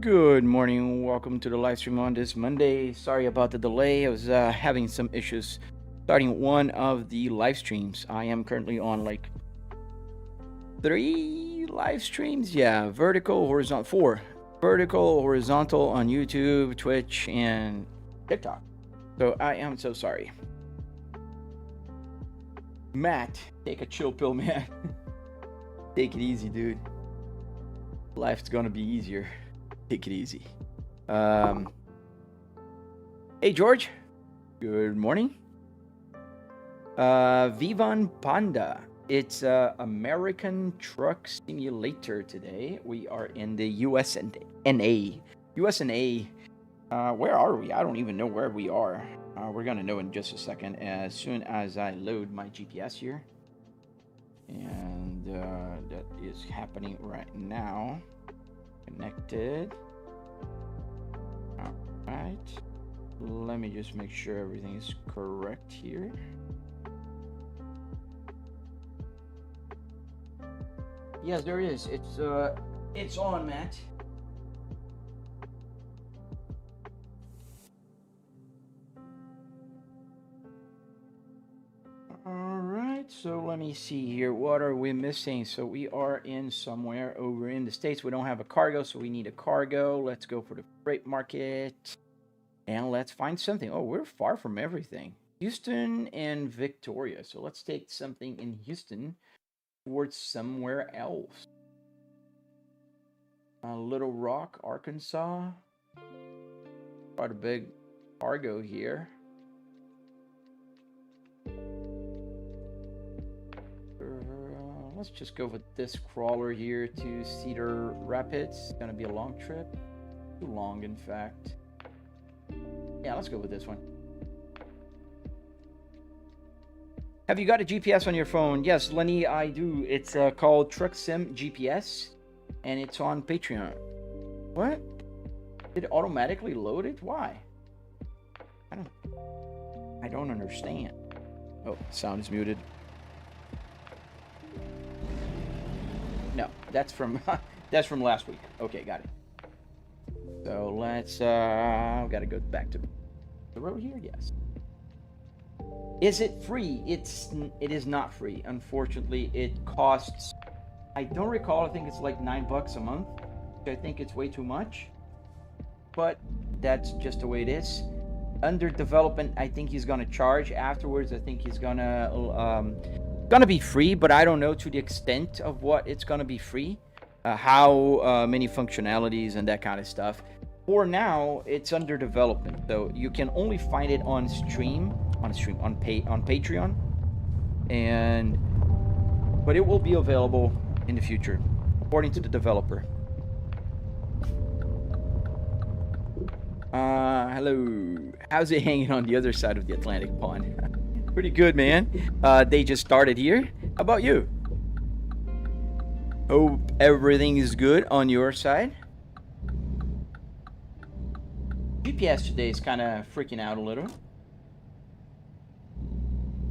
Good morning. Welcome to the live stream on this Monday. Sorry about the delay. I was having some issues starting one of the live streams. I am currently on like 3 live streams. Yeah, vertical, horizontal, 4. Vertical, horizontal on YouTube, Twitch, and TikTok. So I am so sorry. Matt, take a chill pill, man. Take it easy, dude. Life's gonna be easier. Take it easy. Hey, George. Good morning. Vivan Panda. It's American Truck Simulator today. We are in the USA. Where are we? I don't even know where we are. We're gonna know in just a second as soon as I load my GPS here. And that is happening right now. Connected. All right. Let me just make sure everything is correct here. Yes, there is. It's on, Matt. So let me see here. What are we missing? So we are in somewhere over in the States. We don't have a cargo, so we need a cargo. Let's go for the freight market. And let's find something. Oh, we're far from everything. Houston and Victoria. So let's take something in Houston towards somewhere else. Little Rock, Arkansas. Quite a big cargo here. Let's just go with this crawler here to Cedar Rapids. It's gonna be a long trip. Too long, in fact. Yeah, let's go with this one. Have you got a GPS on your phone? Yes, Lenny, I do. It's called Truck Sim GPS, and it's on Patreon. What? Did it automatically load it? Why? I don't understand. Oh, sound is muted. No, that's from last week. Okay, got it. So let's gotta go back to the road here. Yes. Is it free? It is not free. Unfortunately, it costs. I don't recall. I think it's like $9 a month. I think it's way too much. But that's just the way it is. Under development, I think he's gonna charge. Afterwards, I think he's gonna be free, but I don't know to the extent of what it's gonna be free, how many functionalities and that kind of stuff. For now, it's under development, so you can only find it on Patreon, but it will be available in the future, according to the developer. Hello. How's it hanging on the other side of the Atlantic pond? Pretty good, man. They just started here. How about you? Hope everything is good on your side. GPS today is kind of freaking out a little.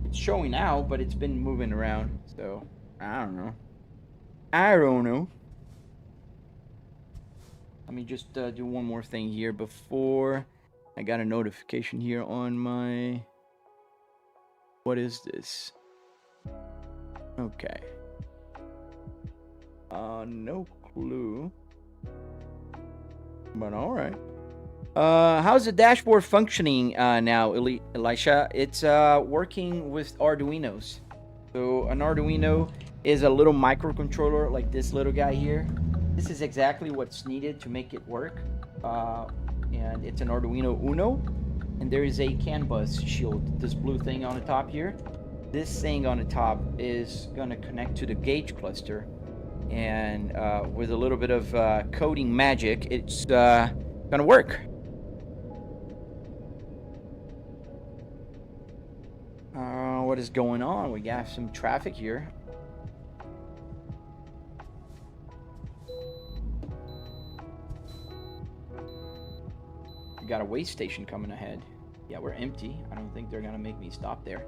It's showing out, but it's been moving around, so I don't know. Let me just do one more thing here before I got a notification here on my... What is this? Okay. No clue. But all right. How's the dashboard functioning now, Elisha? It's working with Arduinos. So an Arduino is a little microcontroller like this little guy here. This is exactly what's needed to make it work. And it's an Arduino Uno. And there is a CAN bus shield, this blue thing on the top here. This thing on the top is gonna connect to the gauge cluster, and with a little bit of coding magic, it's gonna work. What is going on? We got some traffic here. We got a way station coming ahead. Yeah, we're empty. I don't think they're gonna make me stop there.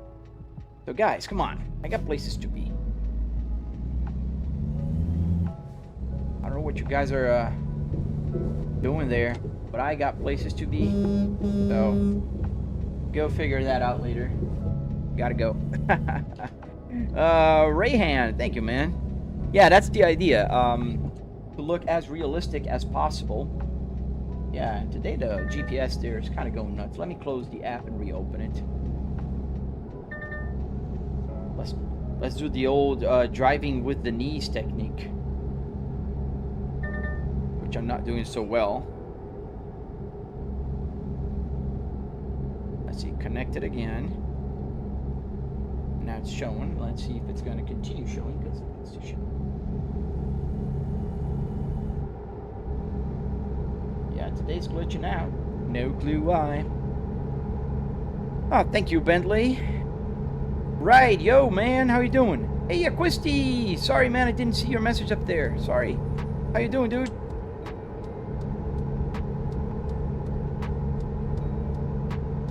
So guys, come on. I got places to be. I don't know what you guys are doing there, but I got places to be. So go figure that out later. Gotta go. Rayhan, thank you, man. Yeah, that's the idea. To look as realistic as possible. Yeah, and today the GPS there is kind of going nuts. Let me close the app and reopen it. Let's do the old driving with the knees technique, which I'm not doing so well. Let's see, connect it again. Now it's showing. Let's see if it's going to continue showing, because it needs to show. Yeah, today's glitching out. No clue why. Oh, thank you, Bentley. Right, yo, man, how you doing? Hey, Acquisti! Sorry, man, I didn't see your message up there. Sorry. How you doing, dude?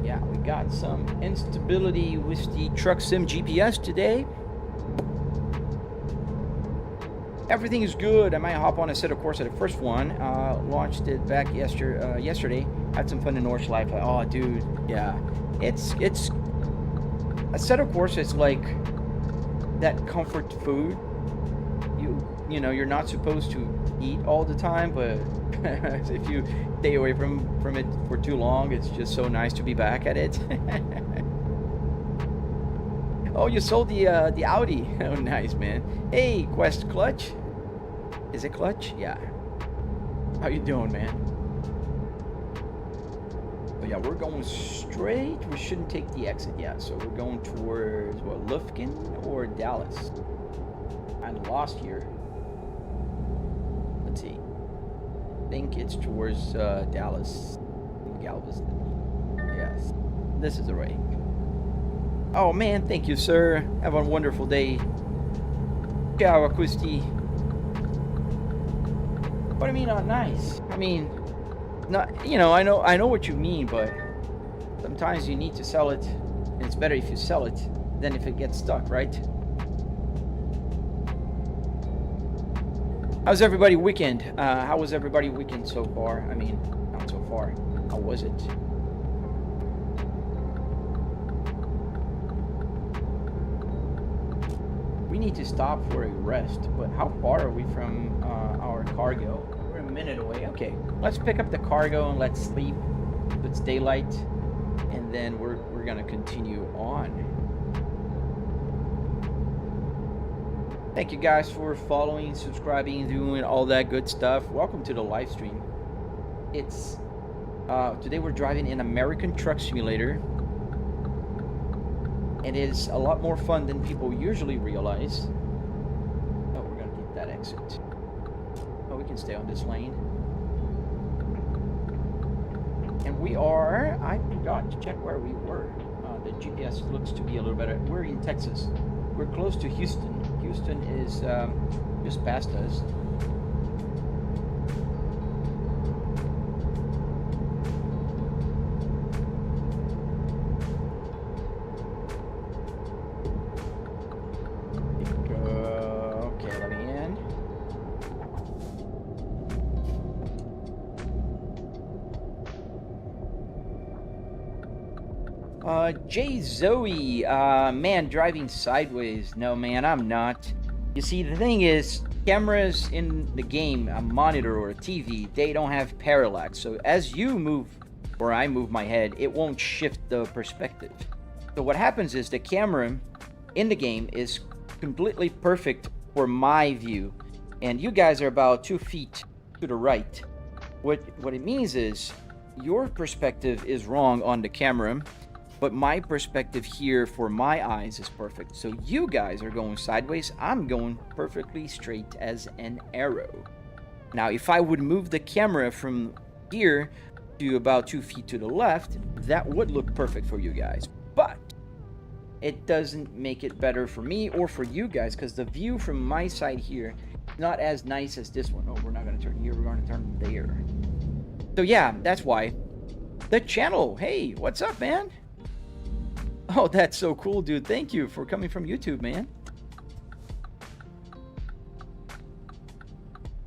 Yeah, we got some instability with the Truck Sim GPS today. Everything is good. I might hop on a set of course at the first one. Launched it back yesterday. Had some fun in Nordschleife. Oh, dude, yeah. It's a set of course. It's like that comfort food. You know, you're not supposed to eat all the time, but if you stay away from it for too long, it's just so nice to be back at it. Oh, you sold the Audi. Oh, nice, man. Hey, Quest Clutch. Is it Clutch? Yeah. How you doing, man? So yeah, we're going straight. We shouldn't take the exit yet. So we're going towards what, Lufkin or Dallas? I'm lost here. Let's see. I think it's towards Dallas, Galveston. Yes, this is the right. Oh man, thank you, sir. Have a wonderful day. Ciao, Acquisti. What do you mean not nice? I mean, not, you know, I know what you mean, but sometimes you need to sell it, and it's better if you sell it than if it gets stuck, right? How's everybody weekend? How was everybody weekend so far? I mean, not so far. How was it? We need to stop for a rest, but how far are we from our cargo? We're a minute away. Okay, let's pick up the cargo and let's sleep. It's daylight, and then we're gonna continue on. Thank you guys for following, subscribing, doing all that good stuff. Welcome to the live stream. It's today we're driving an American Truck Simulator. It is a lot more fun than people usually realize. Oh, we're gonna get that exit. Oh, we can stay on this lane. And we are, I forgot to check where we were. The GPS looks to be a little better. We're in Texas. We're close to Houston. Houston is just past us. Okay, let me in. Jay Zoe, man, driving sideways. No, man, I'm not. You see, the thing is, cameras in the game, a monitor or a TV, they don't have parallax. So as you move, or I move my head, it won't shift the perspective. So what happens is the camera in the game is completely perfect for my view. And you guys are about 2 feet to the right. What it means is, your perspective is wrong on the camera, but my perspective here for my eyes is perfect. So you guys are going sideways. I'm going perfectly straight as an arrow. Now, if I would move the camera from here to about 2 feet to the left, that would look perfect for you guys. But it doesn't make it better for me or for you guys, because the view from my side here is not as nice as this one. Oh, we're not going to turn here. We're going to turn there. So yeah, that's why. The channel. Hey, what's up, man? Oh, that's so cool, dude. Thank you for coming from YouTube, man.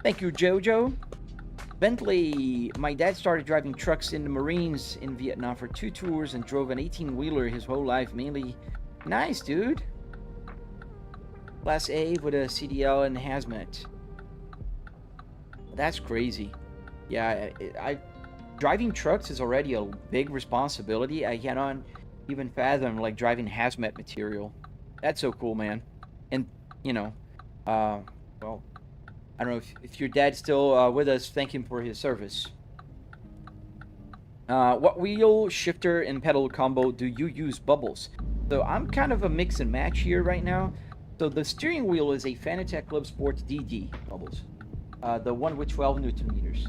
Thank you, Jojo. Bentley, my dad started driving trucks in the Marines in Vietnam for 2 tours and drove an 18-wheeler his whole life, mainly. Nice, dude. Class A with a CDL and hazmat. That's crazy. Yeah, driving trucks is already a big responsibility. I cannot even fathom like driving hazmat material. That's so cool, man. And you know, well, I don't know if your dad's still with us. Thank him for his service. What wheel, shifter, and pedal combo do you use, Bubbles? So I'm kind of a mix and match here right now. So the steering wheel is a Fanatec Club Sports DD, Bubbles. The one with 12 Newton meters.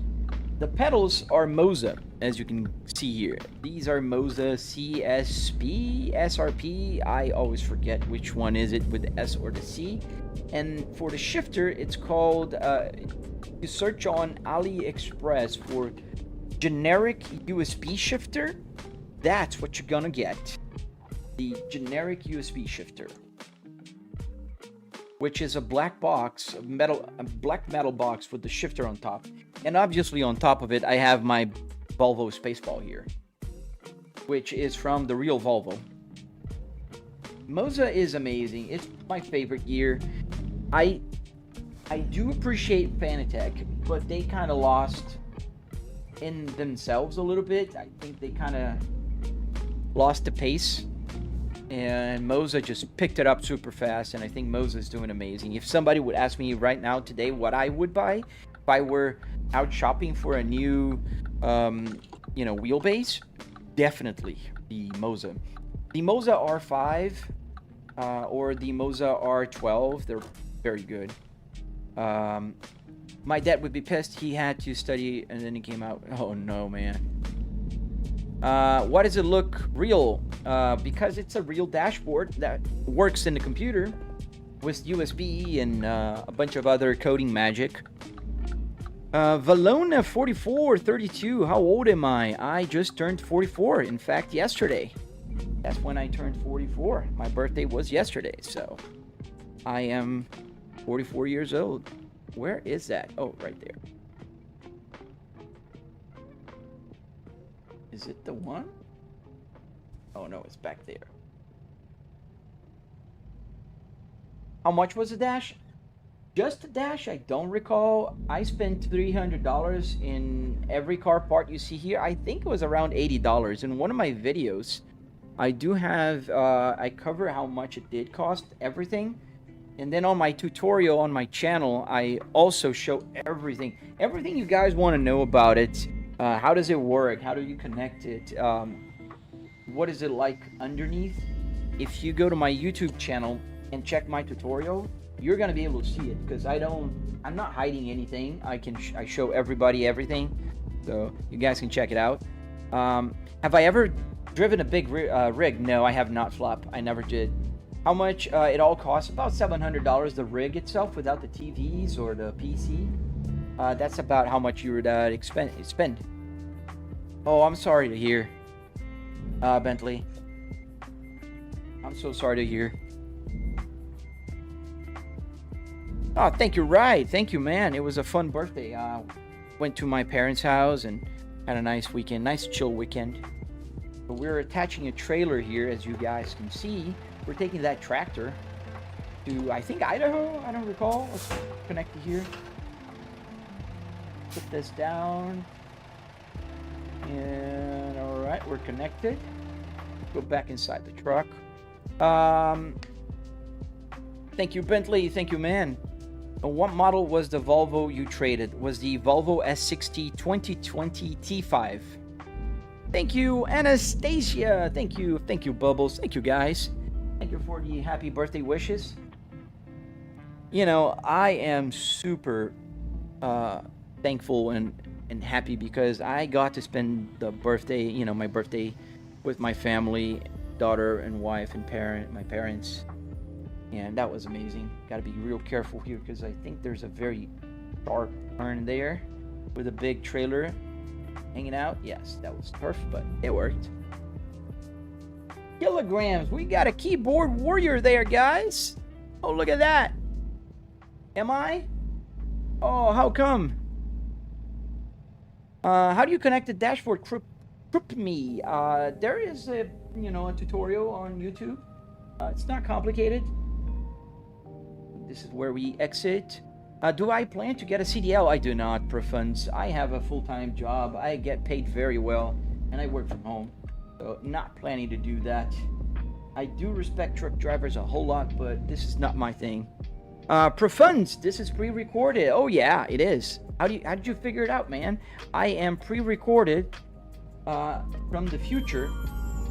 The pedals are Moza, as you can see here. These are Moza CSP, SRP. I always forget which one is it with the S or the C. And for the shifter, it's called, you search on AliExpress for generic USB shifter. That's what you're gonna get. The generic USB shifter, which is a black box, a black metal box with the shifter on top. And obviously on top of it, I have my Volvo Spaceball here, which is from the real Volvo. Moza is amazing. It's my favorite gear. I do appreciate Fanatec, but they kind of lost in themselves a little bit. I think they kind of lost the pace. And Moza just picked it up super fast, and I think Moza is doing amazing. If somebody would ask me right now today what I would buy if I were out shopping for a new, wheelbase, definitely the Moza. The Moza R5 or the Moza R12, they're very good. My dad would be pissed. He had to study, and then he came out. Oh no, man. Why does it look real? Because it's a real dashboard that works in the computer with USB and a bunch of other coding magic. Valona 4432, how old am I? I just turned 44. In fact, yesterday. That's when I turned 44. My birthday was yesterday, so I am 44 years old. Where is that? Oh, right there. Is it the one? Oh no, it's back there. How much was the dash? Just the dash, I don't recall. I spent $300 in every car part you see here. I think it was around $80. In one of my videos, I do have, I cover how much it did cost, everything. And then on my tutorial on my channel, I also show everything. Everything you guys want to know about it. How does it work? How do you connect it? What is it like underneath? If you go to my YouTube channel and check my tutorial, you're gonna be able to see it, because I'm not hiding anything. I show everybody everything, so you guys can check it out. Have I ever driven a big rig? No, I have not, Flop. I never did. How much it all costs? About $700. The rig itself, without the TVs or the PC. That's about how much you would spend. Oh, I'm sorry to hear, Bentley. I'm so sorry to hear. Oh, thank you, Right. Thank you, man. It was a fun birthday. Went to my parents' house and had a nice weekend. Nice chill weekend. But we're attaching a trailer here, as you guys can see. We're taking that tractor to, I think, Idaho? I don't recall. Let's connect it here. Put this down. And alright, we're connected. Go back inside the truck. Thank you, Bentley. Thank you, man. What model was the Volvo you traded? Was the Volvo S60 2020 T5. Thank you, Anastasia. Thank you, Bubbles. Thank you, guys. Thank you for the happy birthday wishes. You know, I am super thankful and happy because I got to spend the birthday, my birthday with my family, daughter and wife and my parents. And that was amazing. Got to be real careful here because I think there's a very sharp turn there with a big trailer hanging out. Yes, that was tough, but it worked. Kilograms. We got a keyboard warrior there, guys. Oh, look at that. Am I? Oh, how come? How do you connect the dashboard? Crypt me. There is a a tutorial on YouTube. It's not complicated. This is where we exit. Do I plan to get a CDL? I do not, Profunds. I have a full-time job. I get paid very well, and I work from home. So not planning to do that. I do respect truck drivers a whole lot, but this is not my thing. Profunds, this is pre-recorded. Oh yeah, it is. How did you figure it out, man? I am pre-recorded from the future,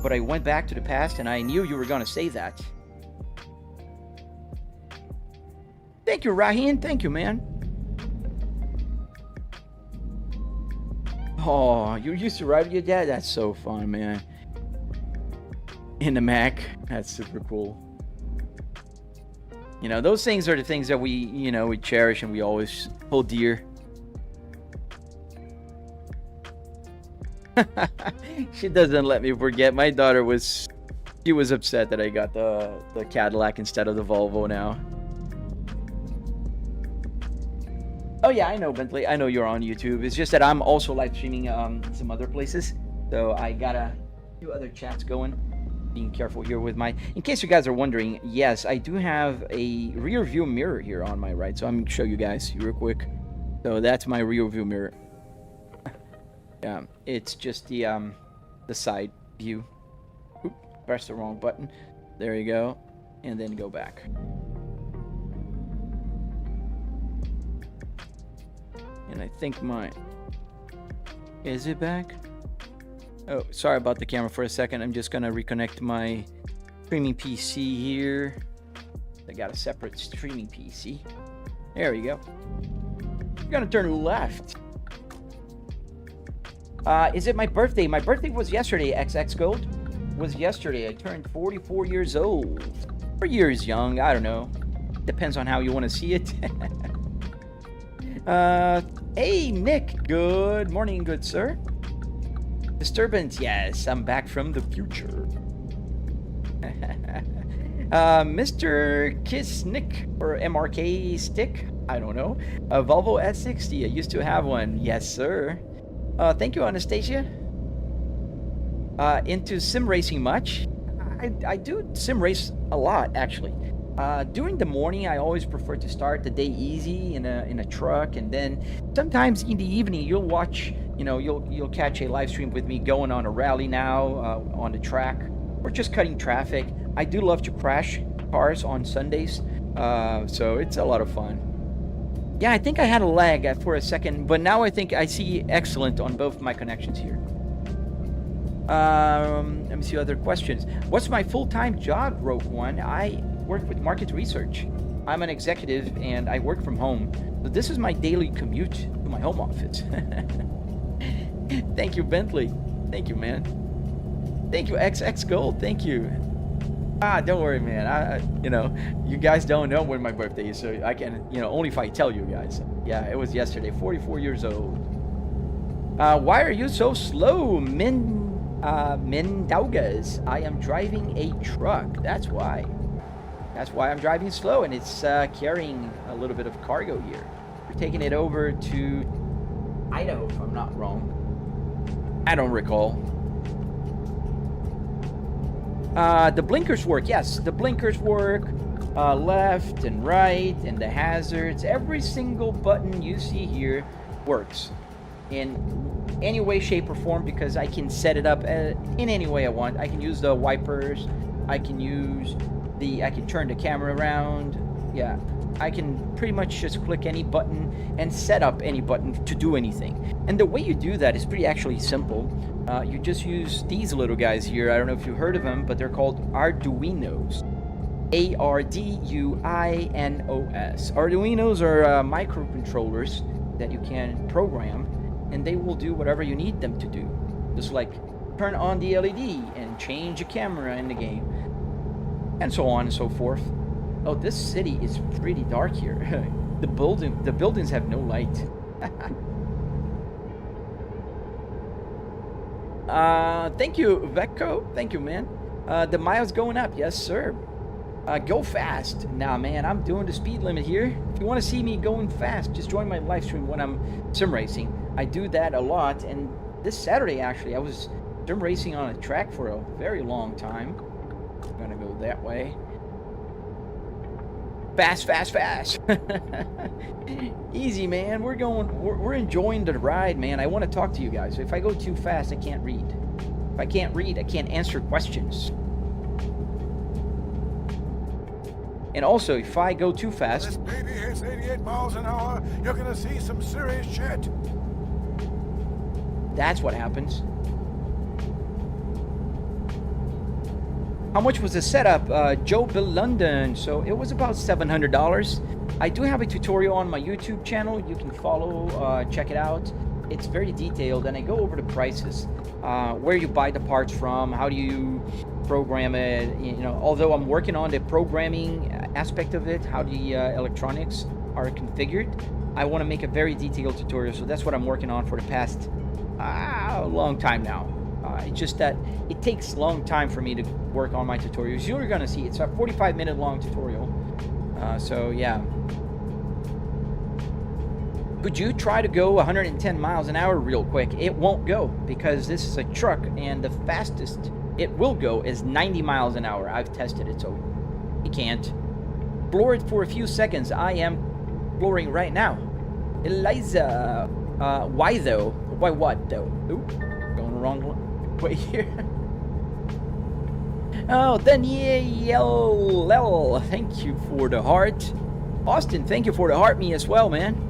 but I went back to the past, and I knew you were gonna say that. Thank you, Rahin. Thank you, man. Oh, you used to ride with your dad? That's so fun, man. In the Mac. That's super cool. Those things are the things that we cherish and we always hold dear. She doesn't let me forget. My daughter was upset that I got the Cadillac instead of the Volvo now. Oh yeah, I know, Bentley. I know you're on YouTube. It's just that I'm also live streaming some other places, so I got a few other chats going. Being careful here with in case you guys are wondering, yes, I do have a rear view mirror here on my right, so I'm gonna show you guys real quick. So that's my rear view mirror. Yeah, it's just the side view. Oop, press the wrong button. There you go, and then go back. And I think is it back? Oh, sorry about the camera for a second. I'm just gonna reconnect my streaming PC here. I got a separate streaming PC. There we go. I'm gonna turn left. Is it my birthday? My birthday was yesterday, XX Gold. Was yesterday. I turned 44 years old. 4 years young, I don't know. Depends on how you want to see it. Hey, Nick. Good morning, good sir. Disturbance, yes, I'm back from the future. Mr. Kissnick or MRK Stick, I don't know. A Volvo S60, I used to have one. Yes, sir. Thank you, Anastasia. Into sim racing much? I do sim race a lot, actually. During the morning, I always prefer to start the day easy in a truck, and then sometimes in the evening you'll watch, you'll catch a live stream with me going on a rally now on the track, or just cutting traffic. I do love to crash cars on Sundays, so it's a lot of fun. Yeah, I think I had a lag for a second, but now I think I see excellent on both my connections here. Let me see other questions. What's my full-time job, Rogue One? I work with market research. I'm an executive and I work from home. So this is my daily commute to my home office. Thank you, Bentley. Thank you, man. Thank you, XX Gold. Thank you. Don't worry, man. You guys don't know when my birthday is, so I can, only if I tell you guys. Yeah, it was yesterday. 44 years old. Why are you so slow, Mindaugas? I am driving a truck. That's why. That's why I'm driving slow, and it's carrying a little bit of cargo here. We're taking it over to Idaho, if I'm not wrong. I don't recall. The blinkers work. Yes, the blinkers work. Left and right, and the hazards. Every single button you see here works in any way, shape, or form, because I can set it up in any way I want. I can use the wipers. I can turn the camera around. Yeah, I can pretty much just click any button and set up any button to do anything. And the way you do that is pretty actually simple. You just use these little guys here. I don't know if you've heard of them, but they're called Arduinos. Arduinos. Arduinos are microcontrollers that you can program, and they will do whatever you need them to do. Just like turn on the LED and change a camera in the game, and so on and so forth. Oh, this city is pretty dark here. The buildings have no light. Thank you, Vecco. Thank you, man. The miles going up. Yes, sir. Go fast. Nah, man, I'm doing the speed limit here. If you want to see me going fast, just join my live stream when I'm sim racing. I do that a lot, and this Saturday actually I was sim racing on a track for a very long time. I'm gonna go that way. Fast, fast, fast. Easy, man. We're enjoying the ride, man. I want to talk to you guys. If I go too fast, I can't read. If I can't read, I can't answer questions. And also, if I go too fast... This baby hits 88 miles an hour, you're gonna see some serious shit. That's what happens. How much was the setup? Joe Bill London. So it was about $700. I do have a tutorial on my YouTube channel. You can follow, check it out. It's very detailed, and I go over the prices, where you buy the parts from, how do you program it. You know, although I'm working on the programming aspect of it, how the electronics are configured, I want to make a very detailed tutorial. So that's what I'm working on for the past long time now. It's just that it takes a long time for me to work on my tutorials. You're gonna see it's a 45-minute long tutorial. So yeah. Could you try to go 110 miles an hour real quick? It won't go because this is a truck, and the fastest it will go is 90 miles an hour. I've tested it, so it can't. Floor it for a few seconds. I am flooring right now. Eliza, why though? Why what though? Oop, going the wrong way here. Oh, Daniel, thank you for the heart. Austin, thank you for the heart me as well, man.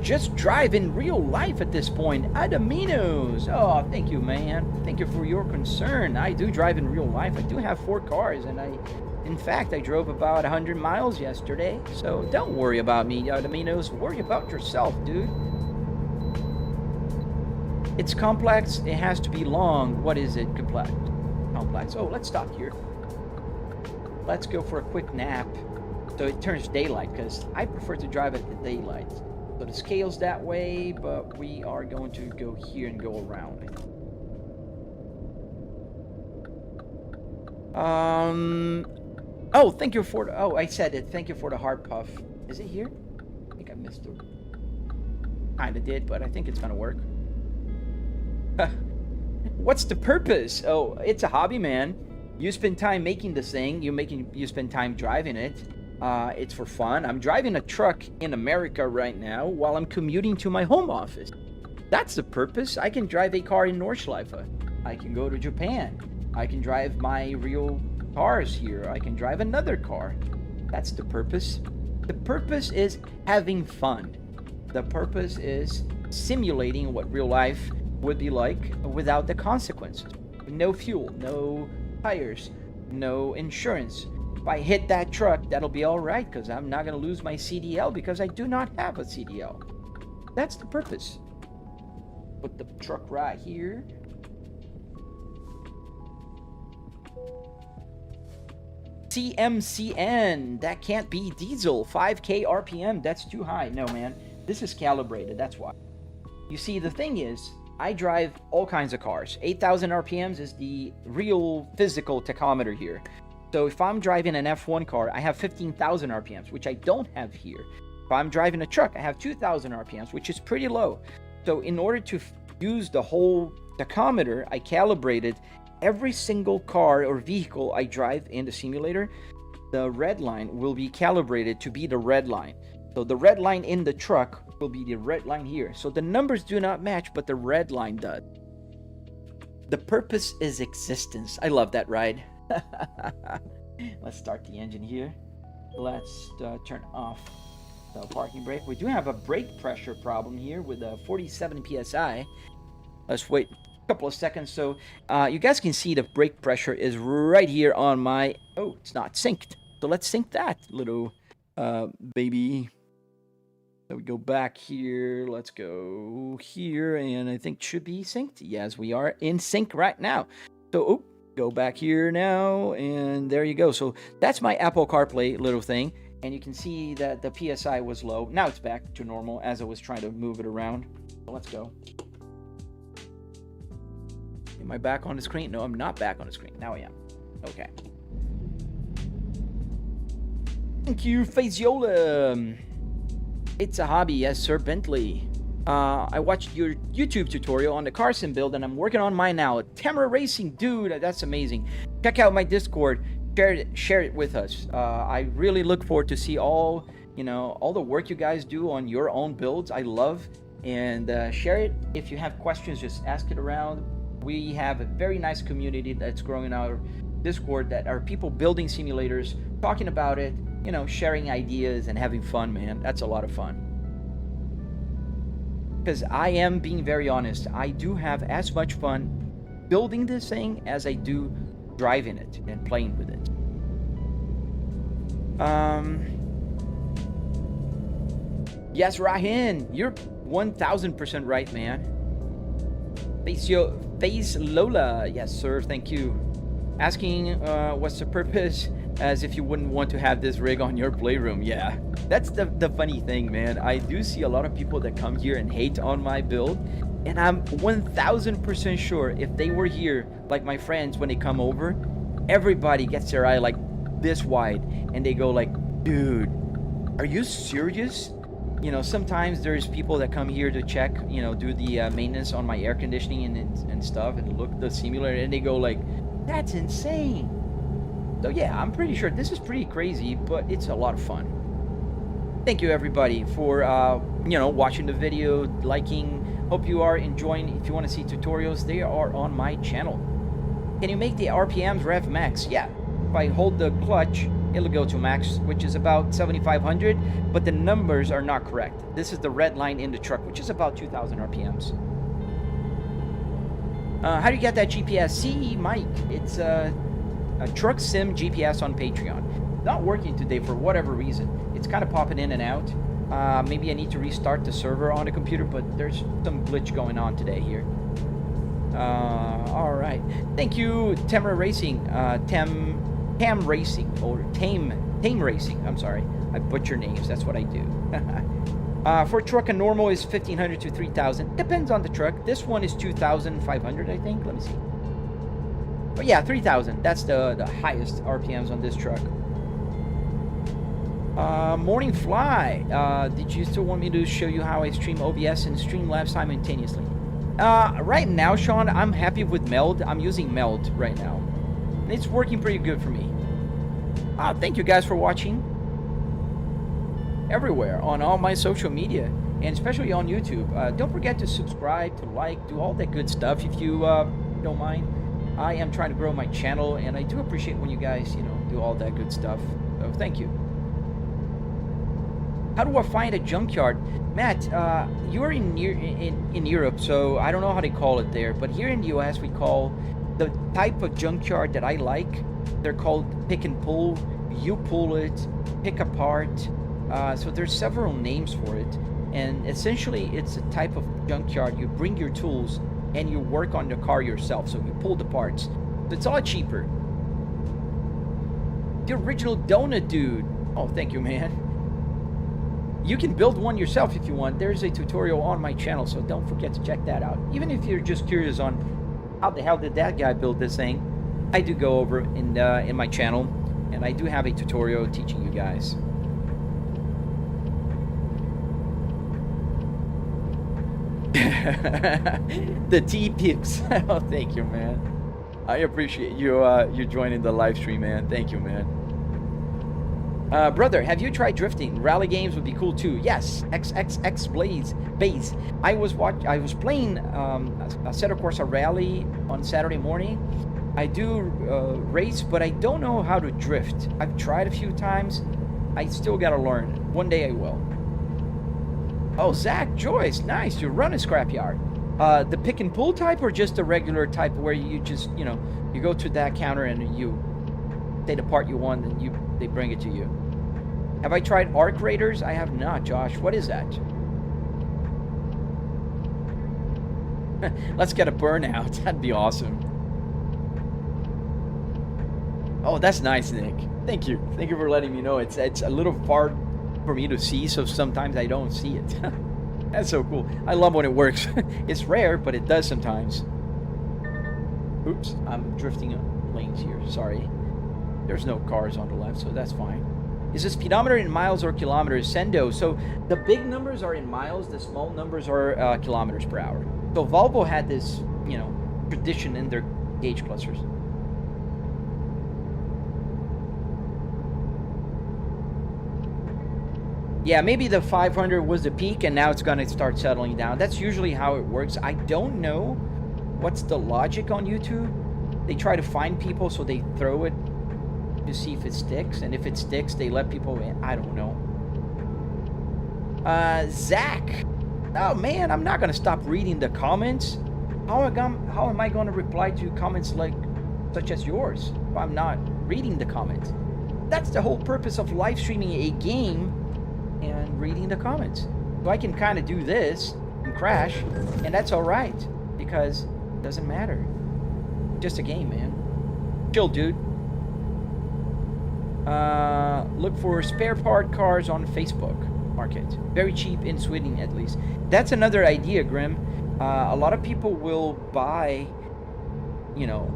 Just drive in real life at this point. Adaminos. Oh, thank you, man. Thank you for your concern. I do drive in real life. I do have 4 cars, and in fact, I drove about 100 miles yesterday. So don't worry about me, Adaminos. Worry about yourself, dude. It's complex. It has to be long. What is it? Complex. Oh, let's stop here. Let's go for a quick nap. So it turns daylight, because I prefer to drive at the daylight. So the scale's that way, but we are going to go here and go around. Oh, thank you for the... Oh, I said it. Thank you for the heart puff. Is it here? I think I missed it. Kinda did, but I think it's gonna work. What's the purpose? Oh, it's a hobby, man. You spend time making this thing. You spend time driving it. It's for fun. I'm driving a truck in America right now while I'm commuting to my home office. That's the purpose. I can drive a car in Nordschleife. I can go to Japan. I can drive my real cars here. I can drive another car. That's the purpose. The purpose is having fun. The purpose is simulating what real life would be like without the consequences. No fuel, no tires, no insurance. If I hit that truck, that'll be all right, because I'm not going to lose my CDL because I do not have a CDL. That's the purpose. Put the truck right here. CMCN, that can't be diesel. 5K RPM, that's too high. No, man, this is calibrated, that's why. You see, the thing is, I drive all kinds of cars. 8,000 RPMs is the real physical tachometer here. So if I'm driving an F1 car, I have 15,000 RPMs, which I don't have here. If I'm driving a truck, I have 2,000 RPMs, which is pretty low. So in order to use the whole tachometer, I calibrated every single car or vehicle I drive in the simulator. The red line will be calibrated to be the red line. So the red line in the truck will be the red line here. So the numbers do not match, but the red line does. The purpose is existence. I love that ride. Let's start the engine here. Let's turn off the parking brake. We do have a brake pressure problem here with a 47 psi. Let's wait a couple of seconds. So you guys can see the brake pressure is right here on my... Oh, it's not synced. So let's sync that little baby. So we go back here. Let's go here, and I think should be synced. Yes, we are in sync right now. So go back here now, and there you go. So that's my Apple CarPlay little thing, and you can see that the PSI was low. Now it's back to normal as I was trying to move it around. So let's go. Am I back on the screen? No, I'm not back on the screen. Now I am. Okay. Thank you, Faziola. It's a hobby, yes, Sir Bentley. I watched your YouTube tutorial on the Carson build, and I'm working on mine now. Tamara Racing, dude, that's amazing. Check out my Discord. Share it with us. I really look forward to see all the work you guys do on your own builds. I love, and share it. If you have questions, just ask it around. We have a very nice community that's growing in our Discord that are people building simulators, talking about it, sharing ideas and having fun, man. That's a lot of fun. Because I am being very honest, I do have as much fun building this thing as I do driving it and playing with it. Yes, Rahin, you're 1000% right, man. Face Lola, yes, sir, thank you. Asking what's the purpose, as if you wouldn't want to have this rig on your playroom. Yeah, that's the funny thing, man. I do see a lot of people that come here and hate on my build, and I'm 1000% sure if they were here, like my friends, when they come over, everybody gets their eye like this wide, and they go like, dude, are you serious? Sometimes there's people that come here to check, do the maintenance on my air conditioning and stuff, and look at the simulator, and they go like, that's insane. So yeah, I'm pretty sure this is pretty crazy, but it's a lot of fun. Thank you everybody for watching the video, liking. Hope you are enjoying. If you want to see tutorials, they are on my channel. Can you make the RPMs rev max? Yeah, if I hold the clutch, it'll go to max, which is about 7,500, but the numbers are not correct. This is the red line in the truck, which is about 2,000 RPMs. How do you get that GPS? See, Mike, it's a truck sim GPS on Patreon. Not working today for whatever reason. It's kind of popping in and out. Maybe I need to restart the server on the computer, but there's some glitch going on today here. All right. Thank you, Tamara Racing. Tam Racing, or Tame Racing. I'm sorry. I butcher names. That's what I do. For a truck, a normal is 1,500 to 3,000. Depends on the truck. This one is 2,500, I think. Let me see. But yeah, 3,000. That's the highest RPMs on this truck. Morning Fly. Did you still want me to show you how I stream OBS and Streamlabs simultaneously? Right now, Sean, I'm happy with Meld. I'm using Meld right now. And it's working pretty good for me. Thank you guys for watching. Everywhere on all my social media, and especially on YouTube. Don't forget to subscribe, to like, do all that good stuff if you don't mind. I am trying to grow my channel, and I do appreciate when you guys, do all that good stuff. So thank you. How do I find a junkyard? Matt, you're in Europe, so I don't know how they call it there, but here in the US we call the type of junkyard that I like, they're called pick and pull. You pull it, pick apart. So there's several names for it, and essentially it's a type of junkyard. You bring your tools and you work on the car yourself, so you pull the parts. So it's a lot cheaper. The original donut dude. Oh, thank you, man. You can build one yourself if you want. There's a tutorial on my channel, so don't forget to check that out. Even if you're just curious on how the hell did that guy build this thing, I do go over in my channel, and I do have a tutorial teaching you guys. The T-Pips. Oh, thank you, man. I appreciate you joining the live stream, man. Thank you, man. Brother, have you tried drifting? Rally games would be cool too. Yes, XXX Base. I was playing Assetto Corsa Rally on Saturday morning. I do race, but I don't know how to drift. I've tried a few times. I still gotta learn. One day I will. Oh, Zach Joyce, nice. You run a scrapyard. The pick and pull type, or just the regular type where you just, you go to that counter and you say the part you want and they bring it to you. Have I tried arc raiders? I have not, Josh. What is that? Let's get a burnout. That'd be awesome. Oh, that's nice, Nick. Thank you. Thank you for letting me know. It's a little far for me to see, so sometimes I don't see it. That's so cool. I love when it works. It's rare, but it does sometimes. Oops, I'm drifting lanes here. Sorry. There's no cars on the left, so that's fine. Is the speedometer in miles or kilometers? Sendo. So the big numbers are in miles, the small numbers are kilometers per hour. So Volvo had this, you know, tradition in their gauge clusters. Yeah, maybe the 500 was the peak and now it's going to start settling down. That's usually how it works. I don't know what's the logic on YouTube. They try to find people, so they throw it to see if it sticks. And if it sticks, they let people in. I don't know. Zach. Oh, man, I'm not going to stop reading the comments. How am I going to reply to comments such as yours if I'm not reading the comments? That's the whole purpose of live streaming a game and reading the comments. So I can kind of do this and crash, and that's all right because it doesn't matter. Just a game, man. Chill, dude. Look for spare part cars on Facebook market. Very cheap in Sweden, at least. That's another idea, Grim. A lot of people will buy, you know,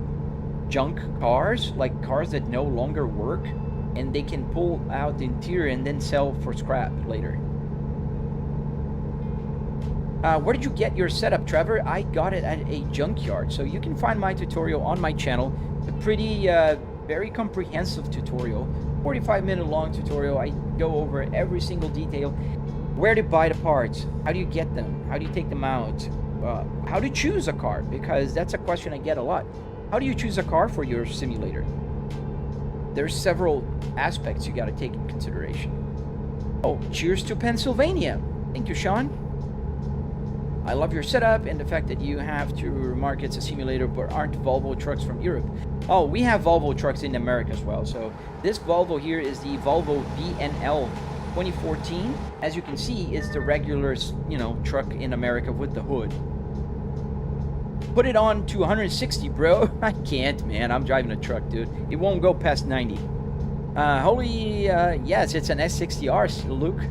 junk cars, like cars that no longer work, and they can pull out the interior and then sell for scrap later. Where did you get your setup, Trevor? I got it at a junkyard. So you can find my tutorial on my channel. A pretty, very comprehensive tutorial. 45-minute long tutorial. I go over every single detail. Where to buy the parts. How do you get them? How do you take them out? How to choose a car, because that's a question I get a lot. How do you choose a car for your simulator? There's several aspects you got to take in consideration. Oh, cheers to Pennsylvania. Thank you, Sean. I love your setup and the fact that you have to remark it's a simulator but aren't Volvo trucks from Europe. Oh, we have Volvo trucks in America as well. So this Volvo here is the Volvo VNL 2014. As you can see, it's the regular, you know, truck in America with the hood. Put it on to 160, bro. I can't, man. I'm driving a truck, dude. It won't go past 90. Yes, it's an S60R, Luke.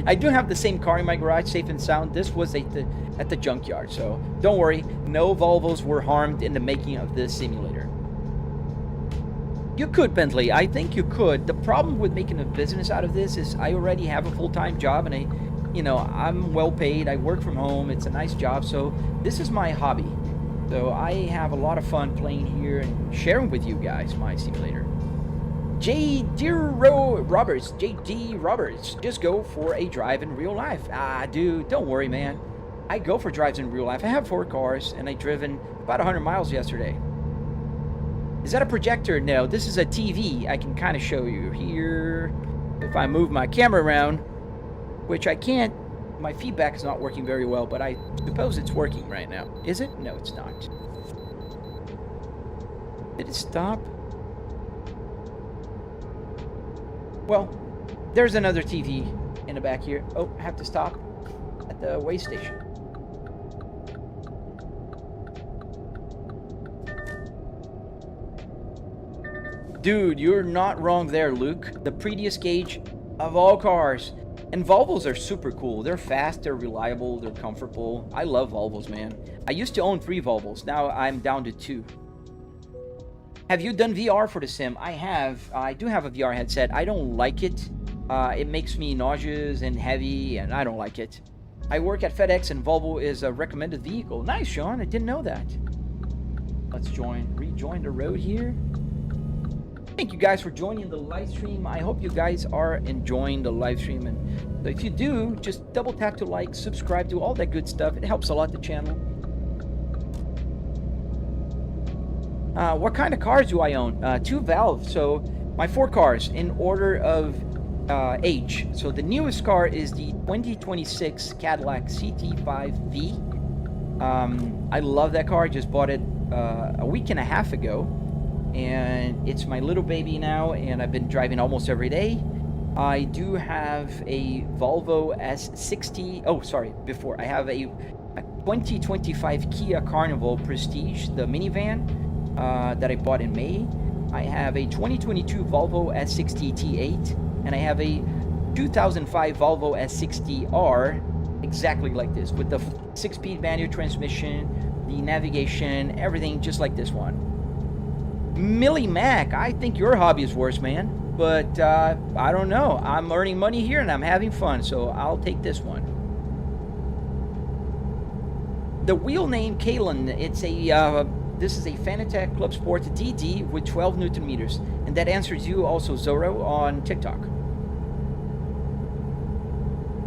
I do have the same car in my garage, safe and sound. This was at the junkyard, so don't worry. No Volvos were harmed in the making of this simulator. You could, Bentley. I think you could. The problem with making a business out of this is I already have a full-time job, and I'm well paid. I work from home. It's a nice job, so this is my hobby. So I have a lot of fun playing here and sharing with you guys my simulator. JD Roberts, just go for a drive in real life. Dude, don't worry, man. I go for drives in real life. I have 4 cars, and I driven about 100 miles yesterday. Is that a projector? No, this is a TV. I can kind of show you here. If I move my camera around, which I can't, my feedback is not working very well, but I suppose it's working right now. Is it? No, it's not. Did it stop? Well, there's another TV in the back here. Oh, I have to stop at the way station. Dude, you're not wrong there, Luke. The prettiest gauge of all cars. And Volvos are super cool. They're fast, they're reliable, they're comfortable. I love Volvos, man. I used to own 3 Volvos. Now I'm down to 2. Have you done VR for the sim? I have. I do have a VR headset. I don't like it. It makes me nauseous and heavy, and I don't like it. I work at FedEx, and Volvo is a recommended vehicle. Nice, Sean. I didn't know that. Let's rejoin the road here. Thank you guys for joining the live stream. I hope you guys are enjoying the live stream. And if you do, just double tap to like, subscribe, do all that good stuff. It helps a lot the channel. What kind of cars do I own? 2 Valve. So my 4 cars in order of age. So the newest car is the 2026 Cadillac CT5V. I love that car. I just bought it a week and a half ago. And it's my little baby now, and I've been driving almost every day. I do have a Volvo S60. Oh, sorry, before. I have a 2025 Kia Carnival Prestige, the minivan that I bought in May. I have a 2022 Volvo S60 T8, and I have a 2005 Volvo S60R, exactly like this, with the 6-speed manual transmission, the navigation, everything just like this one. Millie Mac, I think your hobby is worse, man. but I don't know. I'm earning money here and I'm having fun, so I'll take this one. The wheel name Kalen, it's a this is a Fanatec Club Sport DD with 12 Newton meters, and that answers you also, Zorro, on TikTok.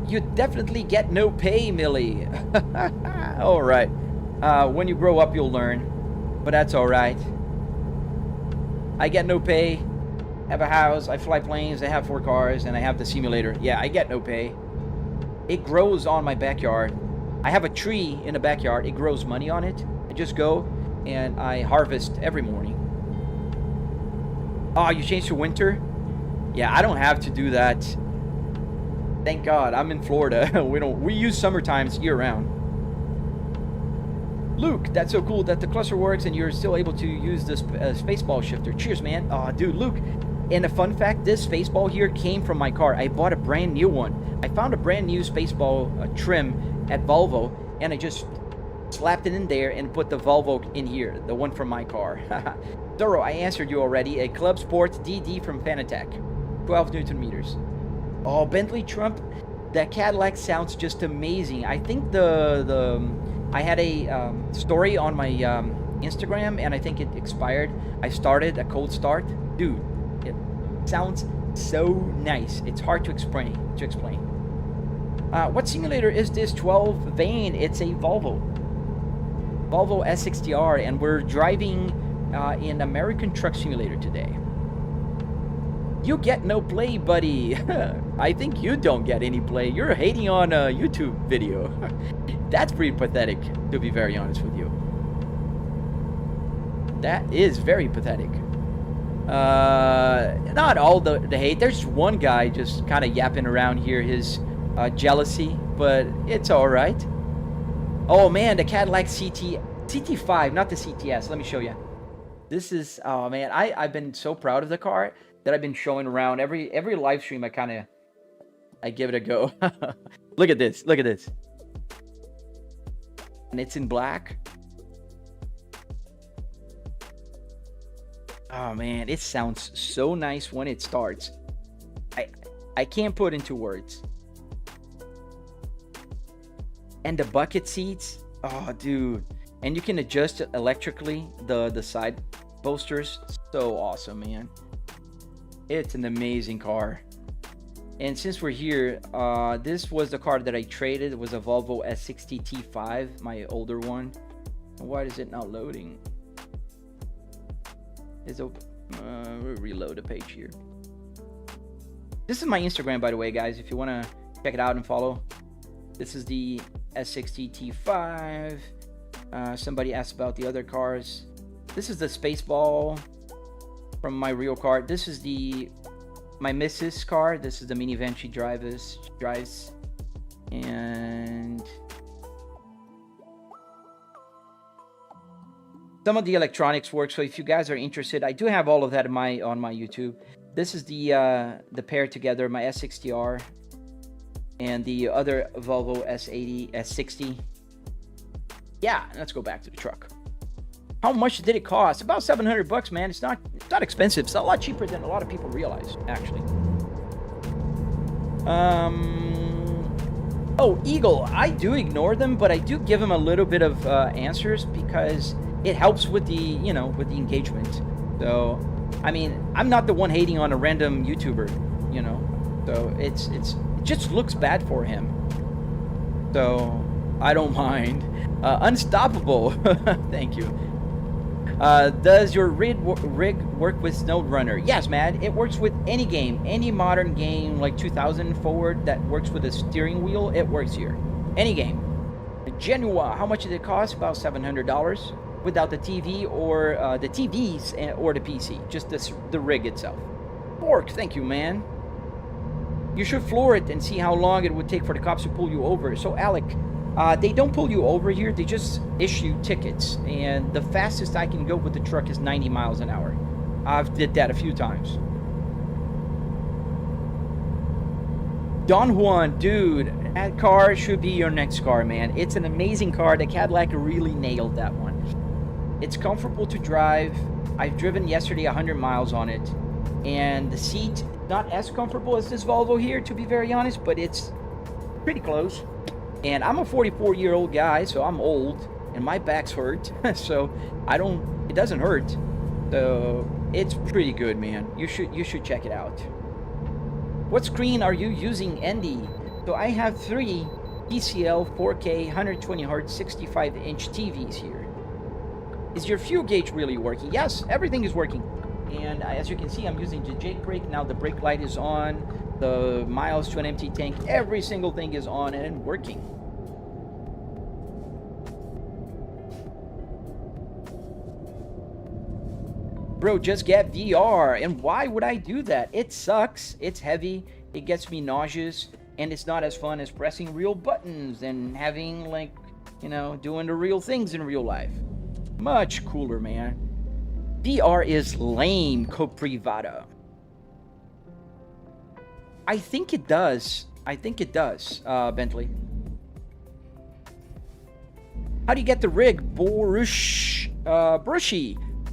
You definitely get no pay, Millie. All right. When you grow up, you'll learn, but that's all right. I get no pay. Have a house. I fly planes. I have 4 cars, and I have the simulator. Yeah, I get no pay. It grows on my backyard. I have a tree in the backyard. It grows money on it. I just go and I harvest every morning. Oh, you changed to winter? Yeah, I don't have to do that. Thank God. I'm in Florida. We use summer times year round. Luke, that's so cool that the cluster works and you're still able to use this spaceball shifter. Cheers, man. Oh, dude, Luke. And a fun fact, this spaceball here came from my car. I bought a brand new one. I found a brand new spaceball trim at Volvo, and I just slapped it in there and put the Volvo in here, the one from my car. Doro, I answered you already. A Club Sport DD from Fanatec, 12 Newton meters. Oh, Bentley Trump, that Cadillac sounds just amazing. I think I had a story on my Instagram, and I think it expired. I started a cold start. Dude, it sounds so nice. It's hard to explain. What simulator is this 12 Vane? It's a Volvo S60R, and we're driving in American Truck Simulator today. You get no play, buddy. I think you don't get any play. You're hating on a YouTube video. That's pretty pathetic, to be very honest with you. That is very pathetic. Not all the hate. There's one guy just kind of yapping around here, his jealousy, but it's all right. Oh man, the Cadillac CT5, not the CTS. Let me show you. This is, oh man, I've been so proud of the car that I've been showing around every live stream. I give it a go. Look at this. And it's in black. Oh man, it sounds so nice when it starts. I can't put into words. And the bucket seats, oh dude. And you can adjust electrically the side posters. So awesome, man. It's an amazing car. And since we're here, this was the car that I traded. It was a Volvo S60 T5, my older one. Why is it not loading? It's open. We'll reload the page here. This is my Instagram, by the way, guys, if you want to check it out and follow. This is the S60 T5. Somebody asked about the other cars. This is the Spaceball from my real car. This is my Mrs. car. This is the minivan she drives. And some of the electronics work. So if you guys are interested, I do have all of that on my YouTube. This is the pair together, my S60R and the other Volvo S60. Yeah, let's go back to the truck. How much did it cost? About $700, man. It's not expensive. It's a lot cheaper than a lot of people realize, actually. Oh, Eagle. I do ignore them, but I do give them a little bit of answers because it helps with the, with the engagement. So, I mean, I'm not the one hating on a random YouTuber, So it just looks bad for him. So I don't mind. Unstoppable. Thank you. Does your rig work with SnowRunner? Yes, man. It works with any game, any modern game like 2000 forward that works with a steering wheel. It works here. Any game. Genoa. How much did it cost? About $700 without the TV or the TVs or the PC. Just the rig itself. Bork. Thank you, man. You should floor it and see how long it would take for the cops to pull you over. So, Alec, they don't pull you over here. They just issue tickets. And the fastest I can go with the truck is 90 miles an hour. I've did that a few times. Don Juan, dude, that car should be your next car, man. It's an amazing car. The Cadillac really nailed that one. It's comfortable to drive. I've driven yesterday 100 miles on it. And the seat, not as comfortable as this Volvo here, to be very honest, but it's pretty close. And I'm a 44-year-old guy, so I'm old, and my back's hurt, so it doesn't hurt. So it's pretty good, man. You should check it out. What screen are you using, Andy? So I have 3 TCL 4K 120Hz 65-inch TVs here. Is your fuel gauge really working? Yes, everything is working. And as you can see, I'm using the Jake brake. Now the brake light is on. The miles to an empty tank. Every single thing is on and working. Bro, just get VR. And why would I do that? It sucks. It's heavy. It gets me nauseous. And it's not as fun as pressing real buttons and having, like, you know, doing the real things in real life. Much cooler, man. VR is lame, Coprivada. I think it does. Bentley. How do you get the rig, Brushy?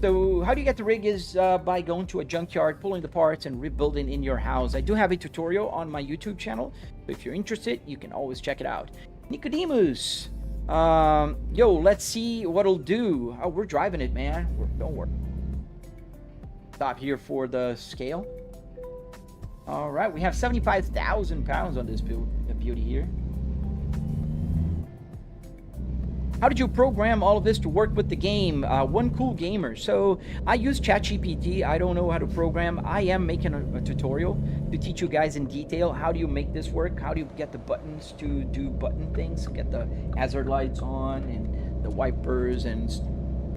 So how do you get the rig is by going to a junkyard, pulling the parts, and rebuilding in your house. I do have a tutorial on my YouTube channel, so if you're interested, you can always check it out. Nicodemus, yo, let's see what it'll do. Oh, we're driving it, man. Don't worry. Stop here for the scale. All right, we have 75,000 pounds on this beauty here. How did you program all of this to work with the game? One Cool Gamer. So I use ChatGPT. I don't know how to program. I am making a tutorial to teach you guys in detail. How do you make this work? How do you get the buttons to do button things? Get the hazard lights on and the wipers and,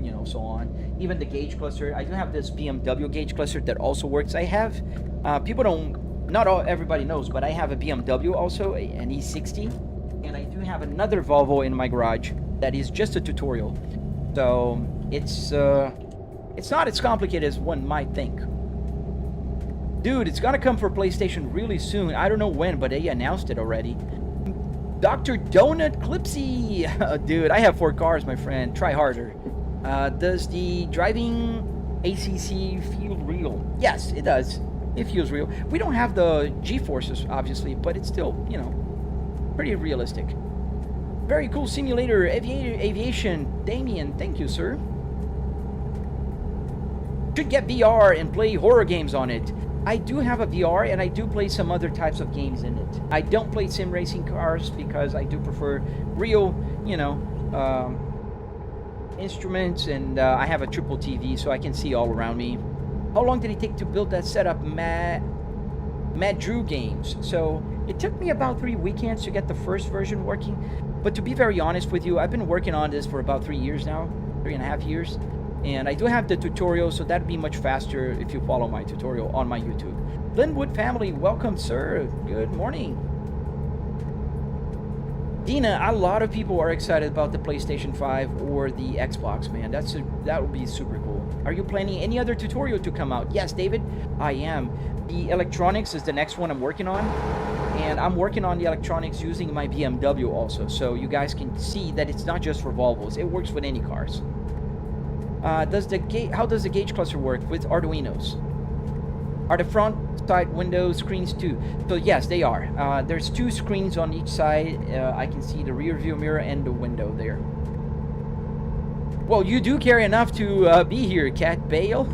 you know, so on. Even the gauge cluster. I do have this BMW gauge cluster that also works. I have, everybody knows, but I have a BMW also, an E60. And I do have another Volvo in my garage that is just a tutorial. So it's not as complicated as one might think. Dude, it's gonna come for PlayStation really soon. I don't know when, but they announced it already. Dr. Donut Clipsy. Dude, I have 4 cars, my friend. Try harder. Does the driving ACC feel real? Yes, it does. It feels real. We don't have the G-forces, obviously, but it's still, you know, pretty realistic. Very cool simulator, aviation. Damien, thank you, sir. Should get VR and play horror games on it. I do have a VR and I do play some other types of games in it. I don't play sim racing cars because I do prefer real, you know, instruments, and I have a triple TV so I can see all around me. How long did it take to build that setup, Matt Drew Games? So it took me about 3 weekends to get the first version working. But to be very honest with you, I've been working on this for about 3 years now, 3.5 years. And I do have the tutorial, so that'd be much faster if you follow my tutorial on my YouTube. Linwood family, welcome, sir. Good morning. Dina, a lot of people are excited about the PlayStation 5 or the Xbox, man. That would be super cool. Are you planning any other tutorial to come out? Yes, David, I am. The electronics is the next one I'm working on. And I'm working on the electronics using my BMW also. So you guys can see that it's not just for Volvos. It works with any cars. How does the gauge cluster work with Arduinos? Are the front side window screens too? So yes, they are. There's 2 screens on each side. I can see the rear view mirror and the window there. Well, you do carry enough to be here, Cat Bale.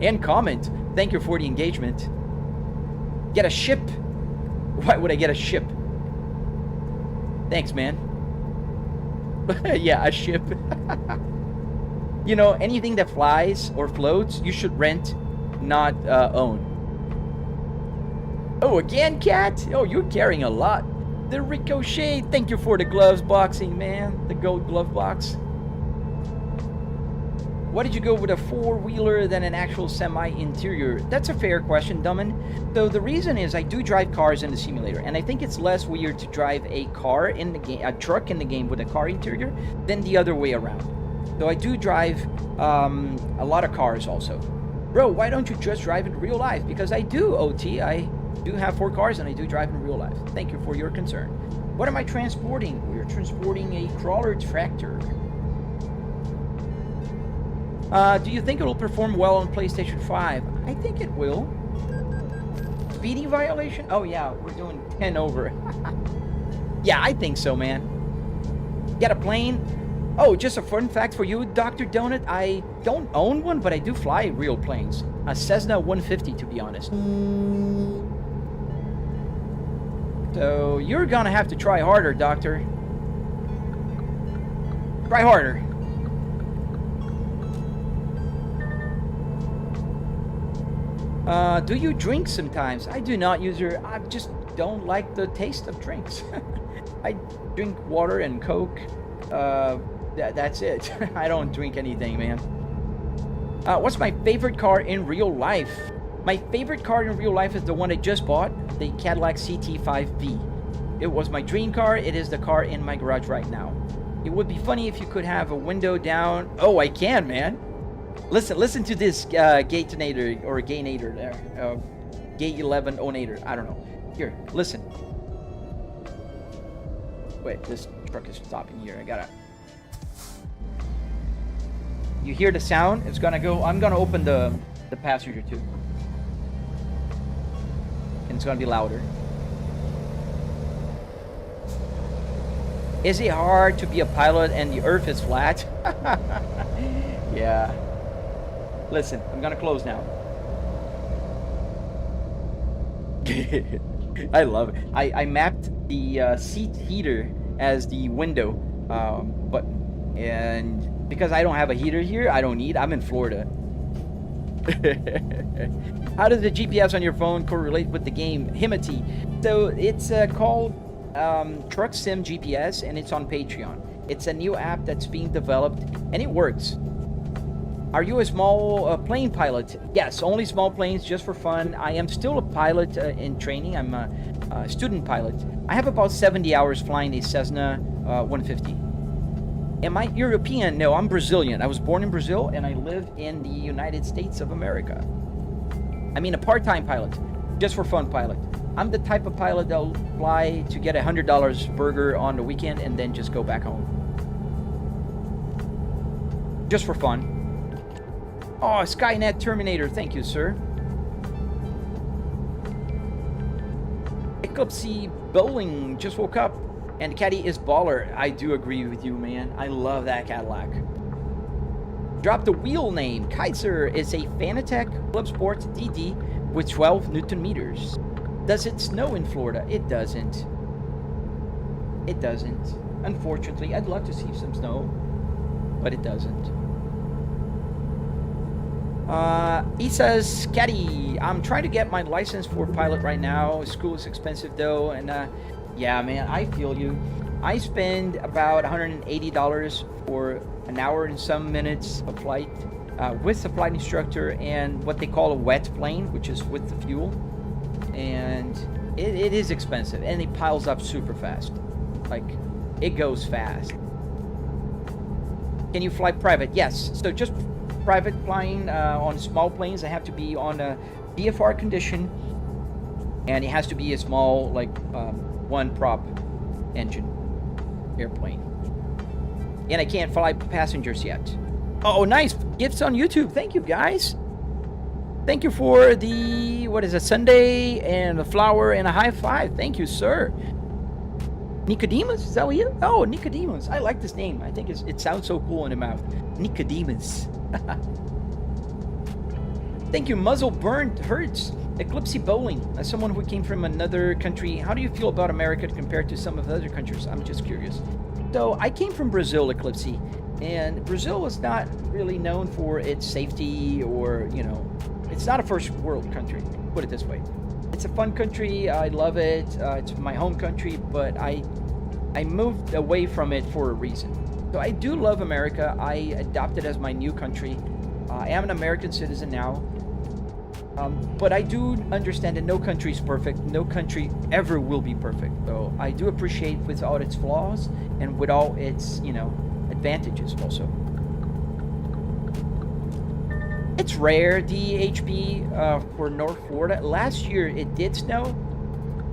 And comment. Thank you for the engagement. Get a ship. Why would I get a ship? Thanks, man. Yeah, a ship. You know, anything that flies or floats, you should rent, not own. Oh, again, Cat? Oh, you're carrying a lot. The Ricochet, thank you for the gloves boxing, man. The gold glove box. Why did you go with a 4-wheeler than an actual semi-interior? That's a fair question, Dummin. So the reason is I do drive cars in the simulator, and I think it's less weird to drive a car in the game, a truck in the game with a car interior, than the other way around. So I do drive a lot of cars also. Bro, why don't you just drive in real life? Because I do, OT. I do have 4 cars and I do drive in real life. Thank you for your concern. What am I transporting? We're transporting a crawler tractor. Do you think it will perform well on PlayStation 5? I think it will. Speeding violation? Oh yeah, we're doing 10 over. Yeah, I think so, man. Get a plane? Oh, just a fun fact for you, Dr. Donut. I don't own one, but I do fly real planes. A Cessna 150, to be honest. So you're gonna have to try harder, Doctor. Try harder. Do you drink sometimes? I do not, user. I just don't like the taste of drinks. I drink water and Coke. That's it. I don't drink anything, man. What's my favorite car in real life? My favorite car in real life is the one I just bought, the Cadillac CT5V. It was my dream car. It is the car in my garage right now. It would be funny if you could have a window down. Oh, I can, man. Listen to this Gatinator or Gainator there. Gate 11 Onator. I don't know. Here, listen. Wait, this truck is stopping here. I gotta. You hear the sound? It's gonna go. I'm gonna open the passenger too, and it's gonna be louder. Is it hard to be a pilot and the earth is flat? Yeah. Listen, I'm gonna close now. I love it. I mapped the seat heater as the window button, and because I don't have a heater here, I don't need. I'm in Florida. How does the GPS on your phone correlate with the game Himity? So it's called Truck Sim GPS, and it's on Patreon. It's a new app that's being developed, and it works. Are you a small plane pilot? Yes, only small planes, just for fun. I am still a pilot in training. I'm a student pilot. I have about 70 hours flying a Cessna 150. Am I European? No, I'm Brazilian. I was born in Brazil, and I live in the United States of America. I mean, a part-time pilot, just for fun pilot. I'm the type of pilot that'll fly to get a $100 burger on the weekend and then just go back home. Just for fun. Oh, Skynet Terminator, thank you, sir. Eclipse Bowling just woke up, and the caddy is baller. I do agree with you, man. I love that Cadillac. Drop the wheel name. Kaiser is a Fanatec Club Sports DD with 12 Newton meters. Does it snow in Florida? It doesn't. It doesn't. Unfortunately, I'd love to see some snow, but it doesn't. He says, Caddy, I'm trying to get my license for pilot right now. School is expensive though, and yeah, man, I feel you. I spend about $180 for an hour and some minutes of flight with the flight instructor and what they call a wet plane, which is with the fuel. And it is expensive, and it piles up super fast. Like, it goes fast. Can you fly private? Yes. So just private flying on small planes, I have to be on a VFR condition, and it has to be a small, like, one prop engine airplane. And I can't fly passengers yet. Oh, nice gifts on YouTube. Thank you, guys. Thank you for the, what is it, Sunday and a flower and a high five. Thank you, sir. Nicodemus, is that what you? Oh, Nicodemus. I like this name. I think it sounds so cool in the mouth. Nicodemus. Thank you, Muzzle Burned Hurts. Eclipse Bowling. As someone who came from another country, how do you feel about America compared to some of the other countries? I'm just curious. So I came from Brazil, Eclipse, and Brazil is not really known for its safety, or, you know, it's not a first world country, put it this way. It's a fun country. I love it. It's my home country, but I moved away from it for a reason. So I do love America. I adopted as my new country. I am an American citizen now. But I do understand that no country is perfect. No country ever will be perfect. So I do appreciate with all its flaws and with all its, you know, advantages also. It's rare, DHB, for North Florida. Last year it did snow,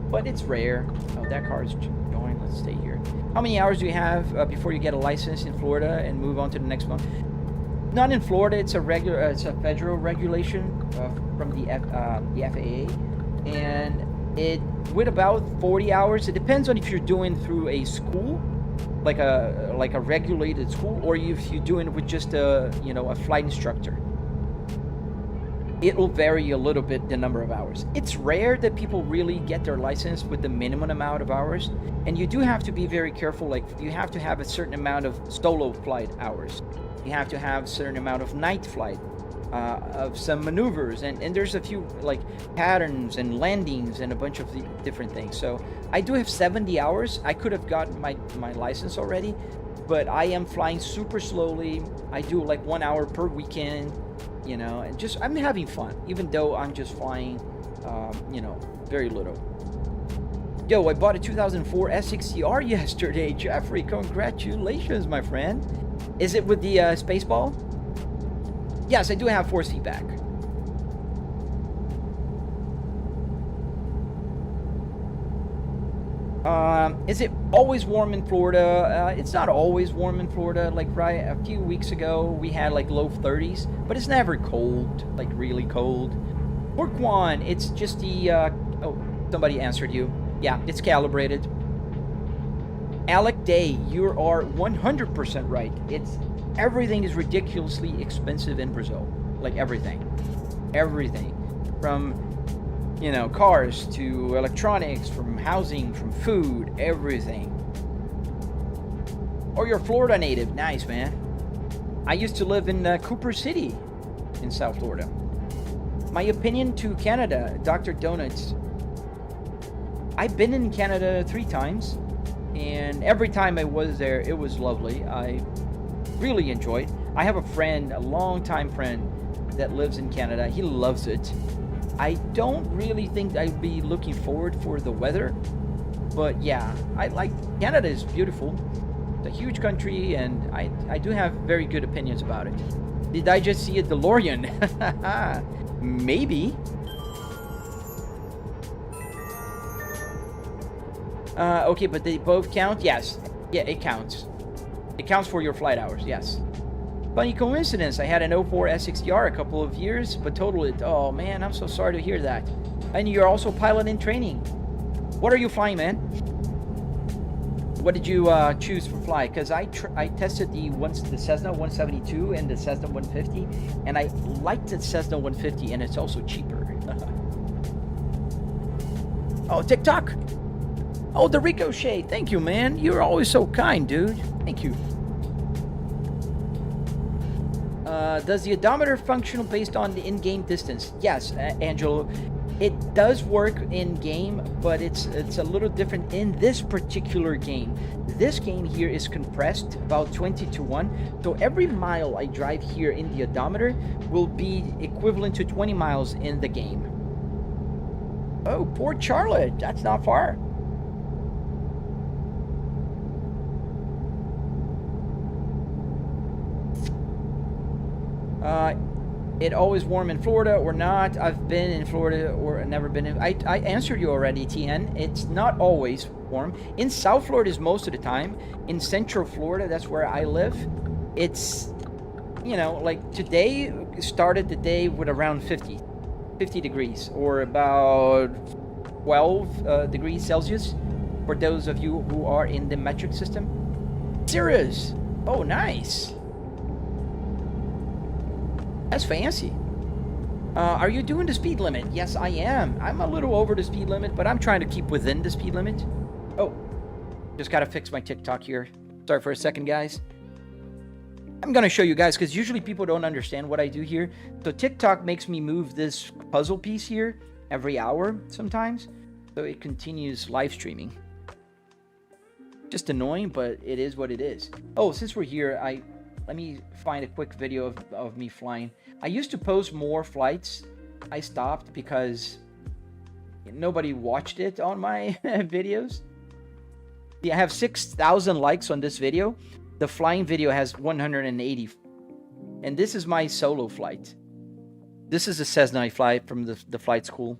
but it's rare. Oh, that car is going. Let's stay here. How many hours do you have before you get a license in Florida and move on to the next month? not in Florida. It's a regular, it's a federal regulation from the FAA, and it with about 40 hours. It depends on if you're doing through a school, like a regulated school, or if you're doing it with just a flight instructor. It will vary a little bit the number of hours. It's rare that people really get their license with the minimum amount of hours, and you do have to be very careful. Like, you have to have a certain amount of solo flight hours. You have to have a certain amount of night flight, of some maneuvers, and there's a few like patterns and landings and a bunch of different things. So I do have 70 hours. I could have gotten my license already, but I am flying super slowly. I do like 1 hour per weekend. And just I'm having fun, even though I'm just flying, very little. Yo, I bought a 2004 S60R yesterday, Jeffrey. Congratulations, my friend. Is it with the Spaceball? Yes, I do have force feedback. Is it always warm in Florida? It's not always warm in Florida. Like a few weeks ago, we had like low 30s, but it's never cold, like really cold. Porkwan, it's just the, oh, somebody answered you. Yeah, it's calibrated. Alec Day, you are 100% right. Everything is ridiculously expensive in Brazil. Like everything. Everything. From cars to electronics, from housing, from food, everything. Or you're a Florida native. Nice, man. I used to live in Cooper City in South Florida. My opinion to Canada, Dr. Donuts. I've been in Canada 3 times, and every time I was there, it was lovely. I really enjoyed. I have a friend, a longtime friend, that lives in Canada. He loves it. I don't really think I'd be looking forward for the weather, but yeah, Canada is beautiful. It's a huge country, and I do have very good opinions about it. Did I just see a DeLorean? Maybe. Okay, but they both count? Yes. Yeah, it counts. It counts for your flight hours, yes. Funny coincidence, I had an 04 S60R a couple of years, but totaled it. Oh man, I'm so sorry to hear that. And you're also pilot in training. What are you flying, man? What did you choose for fly? Because I tested the Cessna 172 and the Cessna 150, and I liked the Cessna 150, and it's also cheaper. Oh, TikTok! Oh, the Ricochet. Thank you, man. You're always so kind, dude. Thank you. Does the odometer function based on the in-game distance? Yes, Angelo. It does work in-game, but it's a little different in this particular game. This game here is compressed about 20-1. So every mile I drive here in the odometer will be equivalent to 20 miles in the game. Oh, Port Charlotte. That's not far. It always warm in Florida or not? I've been in Florida or never been in. I answered you already, TN. It's not always warm. In South Florida is most of the time. In Central Florida, that's where I live. It's, like today started the day with around 50 degrees or about 12 degrees Celsius for those of you who are in the metric system. Serious? Oh, nice. That's fancy. Are you doing the speed limit? Yes, I am. I'm a little over the speed limit, but I'm trying to keep within the speed limit. Oh, just got to fix my TikTok here. Sorry for a second, guys. I'm going to show you guys because usually people don't understand what I do here. So TikTok makes me move this puzzle piece here every hour sometimes. So it continues live streaming. Just annoying, but it is what it is. Oh, since we're here, let me find a quick video of me flying. I used to post more flights. I stopped because nobody watched it on my videos. Yeah, I have 6,000 likes on this video. The flying video has 180. And this is my solo flight. This is a Cessna I fly from the flight school.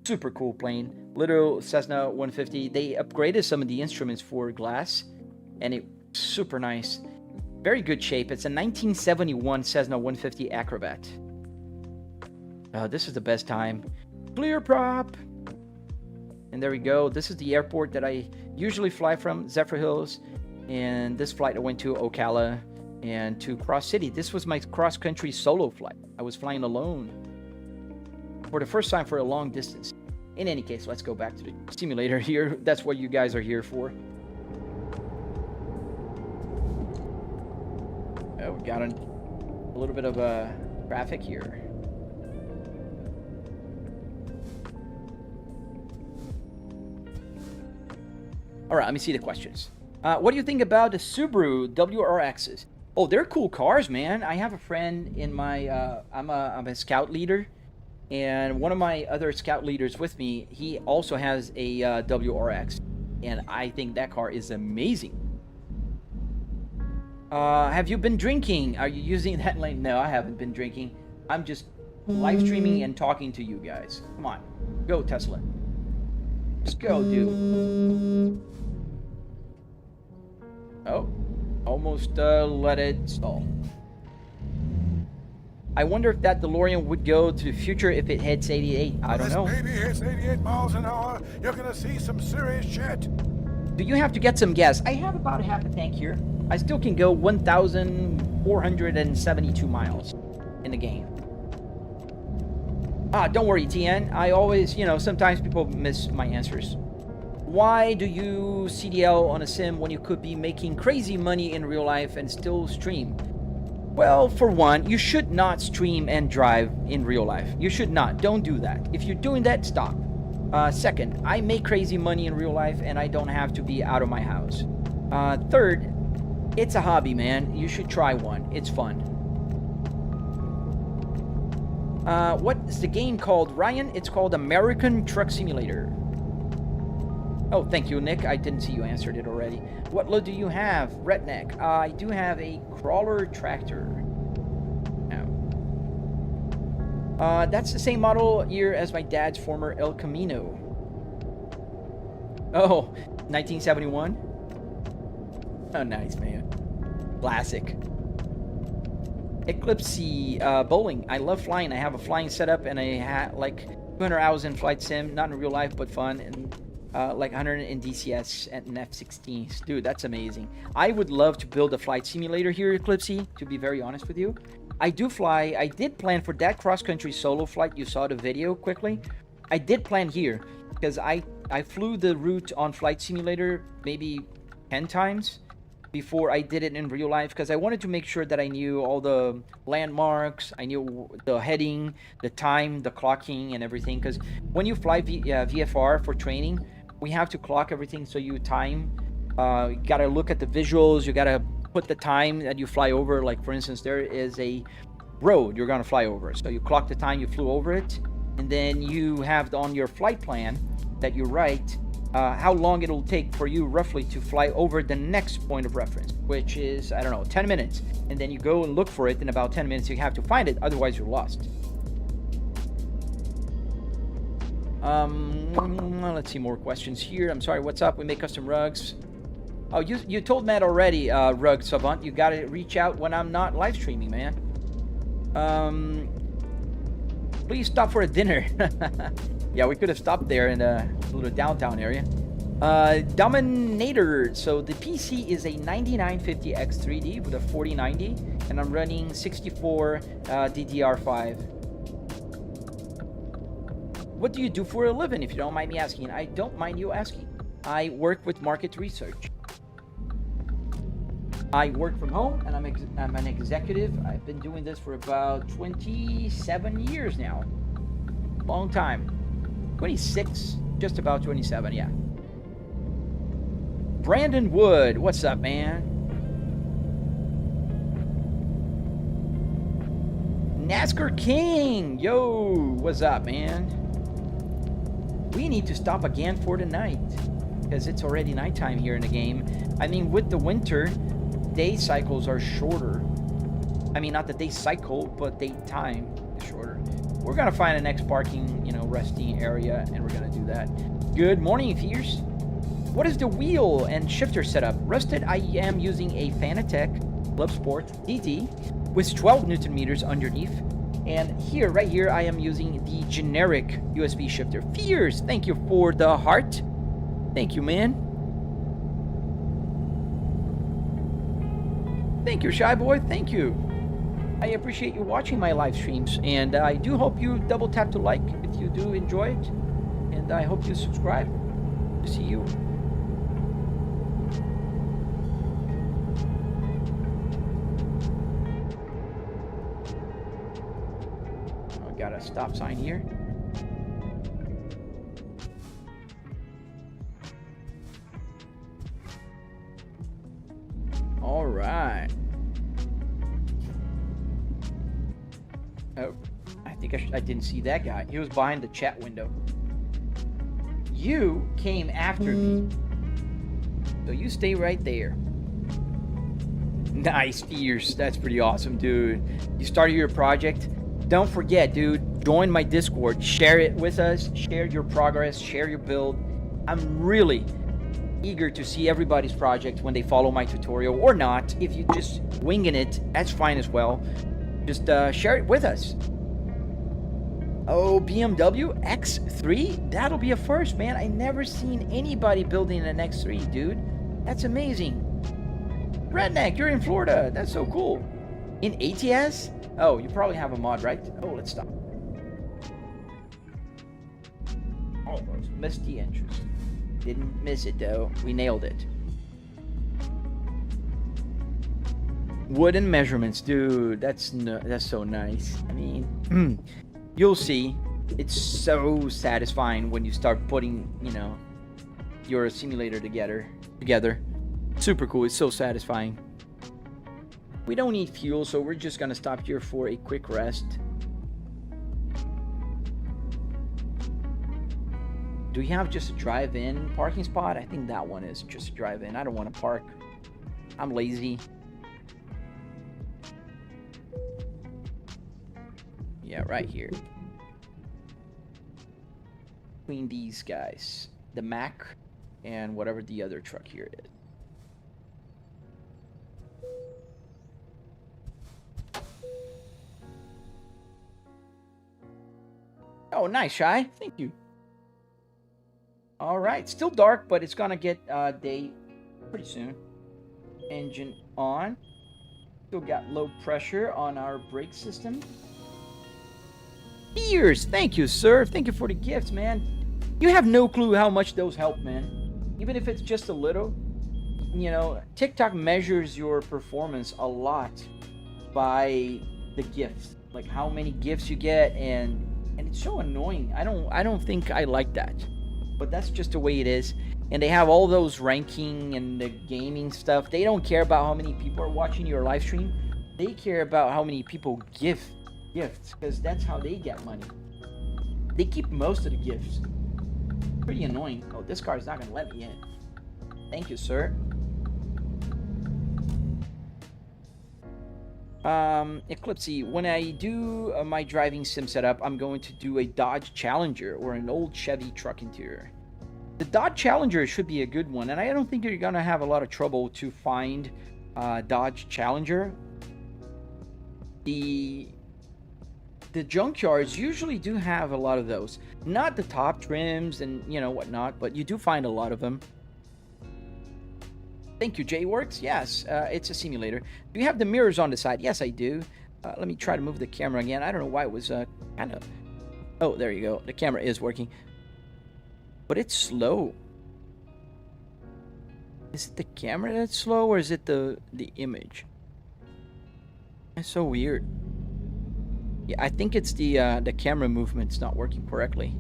Super cool plane. Little Cessna 150. They upgraded some of the instruments for glass. And it's super nice. Very good shape. It's a 1971 Cessna 150 Acrobat. This is the best time. Clear prop. And there we go. This is the airport that I usually fly from, Zephyr Hills. And this flight I went to Ocala and to Cross City. This was my cross-country solo flight. I was flying alone for the first time for a long distance. In any case, let's go back to the simulator here. That's what you guys are here for. Oh, we got a little bit of traffic here. All right, let me see the questions. What do you think about the Subaru WRXs? Oh, they're cool cars, man. I have a friend in my, I'm a scout leader, and one of my other scout leaders with me, he also has a WRX, and I think that car is amazing. Have you been drinking? Are you using that lane? No, I haven't been drinking. I'm just live streaming and talking to you guys. Come on, go Tesla. Just go, dude. Oh, almost let it stall. I wonder if that DeLorean would go to the future if it hits 88. I don't know. This baby hits 88 miles an hour, you're gonna see some serious shit. Do you have to get some gas? I have about a half a tank here. I still can go 1,472 miles in the game. Don't worry, TN. I always, you know, sometimes people miss my answers. Why do you CDL on a sim when you could be making crazy money in real life and still stream? Well, for one, you should not stream and drive in real life. You should not. Don't do that. If you're doing that, stop. Second, I make crazy money in real life and I don't have to be out of my house. Third, it's a hobby, man. You should try one. It's fun. What is the game called, Ryan? It's called American Truck Simulator. Oh, thank you, Nick. I didn't see you answered it already. What load do you have? Redneck. I do have a crawler tractor. No. That's the same model year as my dad's former El Camino. Oh, 1971? Oh, nice, man. Classic. Eclipse bowling. I love flying. I have a flying setup and I had like 200 hours in flight sim, not in real life, but fun. And like 100 in DCS and F-16s. Dude, that's amazing. I would love to build a flight simulator here, Eclipse, to be very honest with you. I do fly. I did plan for that cross-country solo flight. You saw the video quickly. I did plan here because I flew the route on Flight Simulator maybe 10 times before I did it in real life because I wanted to make sure that I knew all the landmarks, I knew the heading, the time, the clocking, and everything. Because when you fly VFR for training, we have to clock everything so you time. You gotta look at the visuals, you gotta put the time that you fly over. Like for instance, there is a road you're gonna fly over. So you clock the time you flew over it, and then you have on your flight plan that you write how long it'll take for you roughly to fly over the next point of reference, which is, I don't know, 10 minutes. And then you go and look for it in about 10 minutes. You have to find it, otherwise you're lost. Let's see more questions here. I'm sorry, what's up? We make custom rugs. Oh, you told Matt already, Rug Savant. You gotta reach out when I'm not live streaming, man. Please stop for a dinner. Yeah, we could have stopped there in a little downtown area. Dominator. So the PC is a 9950X3D with a 4090, and I'm running 64 DDR5. What do you do for a living, if you don't mind me asking? I don't mind you asking. I work with market research. I work from home, and I'm an executive. I've been doing this for about 27 years now. Long time. 26, just about 27, yeah. Brandon Wood, what's up, man? NASCAR King, yo, what's up, man? We need to stop again for the night because it's already nighttime here in the game. I mean, with the winter, day cycles are shorter. I mean, not the day cycle, but day time is shorter. We're gonna find a next parking, resting area, and we're gonna do that. Good morning, Fierce. What is the wheel and shifter setup? Rusted, I am using a Fanatec Love Sport DD with 12 Newton meters underneath. And here, right here, I am using the generic USB shifter. Fears, thank you for the heart. Thank you, man. Thank you, Shy Boy. Thank you. I appreciate you watching my live streams. And I do hope you double tap to like if you do enjoy it. And I hope you subscribe to see you. Got a stop sign here. All right. Oh, I think I didn't see that guy. He was behind the chat window. You came after me. So you stay right there. Nice, Fierce. That's pretty awesome, dude. You started your project. Don't forget, dude, join my Discord. Share it with us. Share your progress. Share your build. I'm really eager to see everybody's project when they follow my tutorial or not. If you just winging it, that's fine as well. Just share it with us. Oh, BMW X3? That'll be a first, man. I never seen anybody building an X3, dude. That's amazing. Redneck, you're in Florida. That's so cool. In ATS? Oh, you probably have a mod, right? Oh, let's stop. Almost missed the entrance. Didn't miss it, though. We nailed it. Wooden measurements, dude. That's so nice. I mean, you'll see. It's so satisfying when you start putting, you know, your simulator together. Super cool. It's so satisfying. We don't need fuel, so we're just gonna stop here for a quick rest. Do we have just a drive-in parking spot? I think that one is just a drive-in. I don't want to park. I'm lazy. Yeah, right here. Between these guys. The Mac and whatever the other truck here is. Oh, nice, Shy. Thank you. All right. Still dark, but it's going to get day pretty soon. Engine on. Still got low pressure on our brake system. Ears. Thank you, sir. Thank you for the gifts, man. You have no clue how much those help, man. Even if it's just a little. You know, TikTok measures your performance a lot by the gifts. Like how many gifts you get, and it's so annoying. I don't think I like that. But that's just the way it is. And they have all those ranking and the gaming stuff. They don't care about how many people are watching your live stream. They care about how many people give gifts, because that's how they get money. They keep most of the gifts. Pretty annoying. Oh, this car is not gonna let me in. Thank you, sir. Eclipsey, when I do my driving sim setup, I'm going to do a Dodge Challenger or an old Chevy truck interior. The Dodge Challenger should be a good one, and I don't think you're gonna have a lot of trouble to find Dodge Challenger. The junkyards usually do have a lot of those. Not the top trims and, you know, whatnot, but you do find a lot of them. Thank you, J-Works. Yes, it's a simulator. Do you have the mirrors on the side? Yes, I do. Let me try to move the camera again. I don't know why it was kind of... Oh, there you go. The camera is working. But it's slow. Is it the camera that's slow, or is it the image? It's so weird. Yeah, I think it's the camera movement's not working correctly.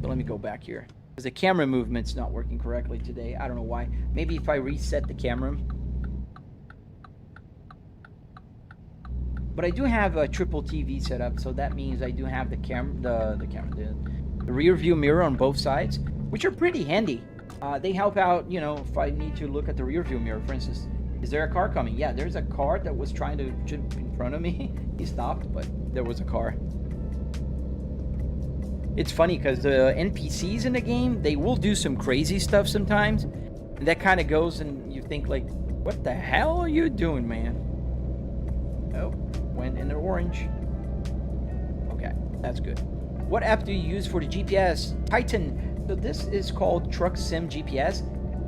So let me go back here. Because the camera movement's not working correctly today. I don't know why. Maybe if I reset the camera. But I do have a triple TV set up, so that means I do have the rear view mirror on both sides, which are pretty handy. They help out, you know, if I need to look at the rear view mirror. For instance, is there a car coming? Yeah, there's a car that was trying to jump in front of me. He stopped, but there was a car. It's funny because the NPCs in the game, they will do some crazy stuff sometimes. And that kind of goes, and you think like, What the hell are you doing, man? Oh, went in the orange. Okay, that's good. What app do you use for the GPS? Titan. So this is called Truck Sim GPS.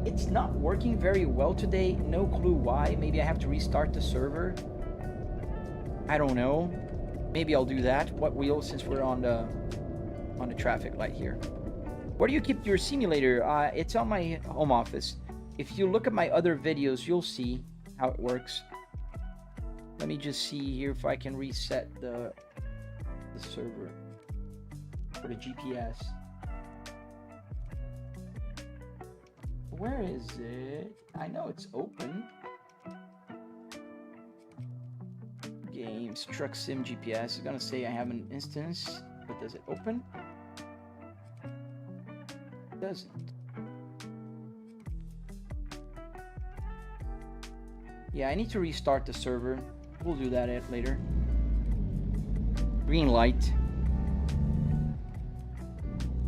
It's not working very well today. No clue why. Maybe I have to restart the server. I don't know. Maybe I'll do that. What wheel, since we're on the traffic light here. Where do you keep your simulator? It's on my home office. If you look at my other videos, you'll see how it works. Let me just see here if I can reset the server for the GPS. Where is it? I know it's open. Games, Truck Sim GPS. It's gonna say I have an instance, but does it open? It doesn't. Yeah, I need to restart the server. We'll do that later. Green light.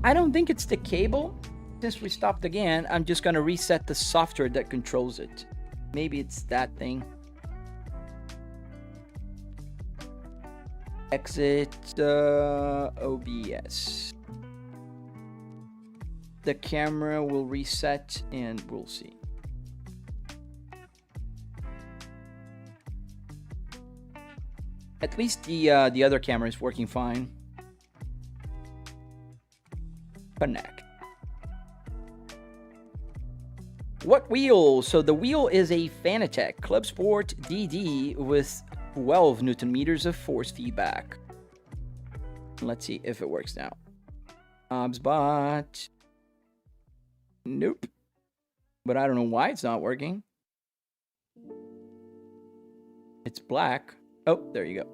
I don't think it's the cable. Since we stopped again, I'm just gonna reset the software that controls it. Maybe it's that thing. Exit OBS. The camera will reset and we'll see. At least the other camera is working fine. Connect. What wheel? So the wheel is a Fanatec Club Sport DD with 12 Newton meters of force feedback. Let's see if it works now. OBSBot. Nope. But I don't know why it's not working. It's black. Oh, there you go.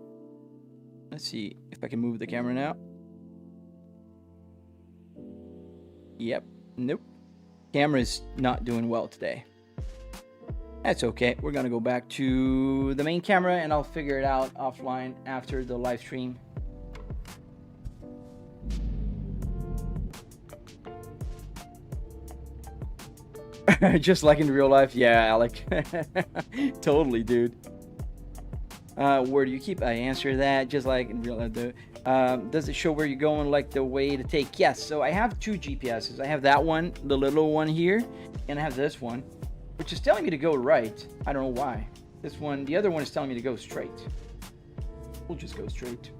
Let's see if I can move the camera now. Yep. Nope. Camera's not doing well today. That's okay. We're gonna go back to the main camera and I'll figure it out offline after the live stream. Just like in real life. Yeah, Alec. Totally, dude. Where do you keep? I answer that just like in real life. Does it show where you're going, like the way to take? Yes. So I have two GPSs. I have that one, the little one here, and I have this one, which is telling me to go right. I don't know why. This one, the other one is telling me to go straight. We'll just go straight.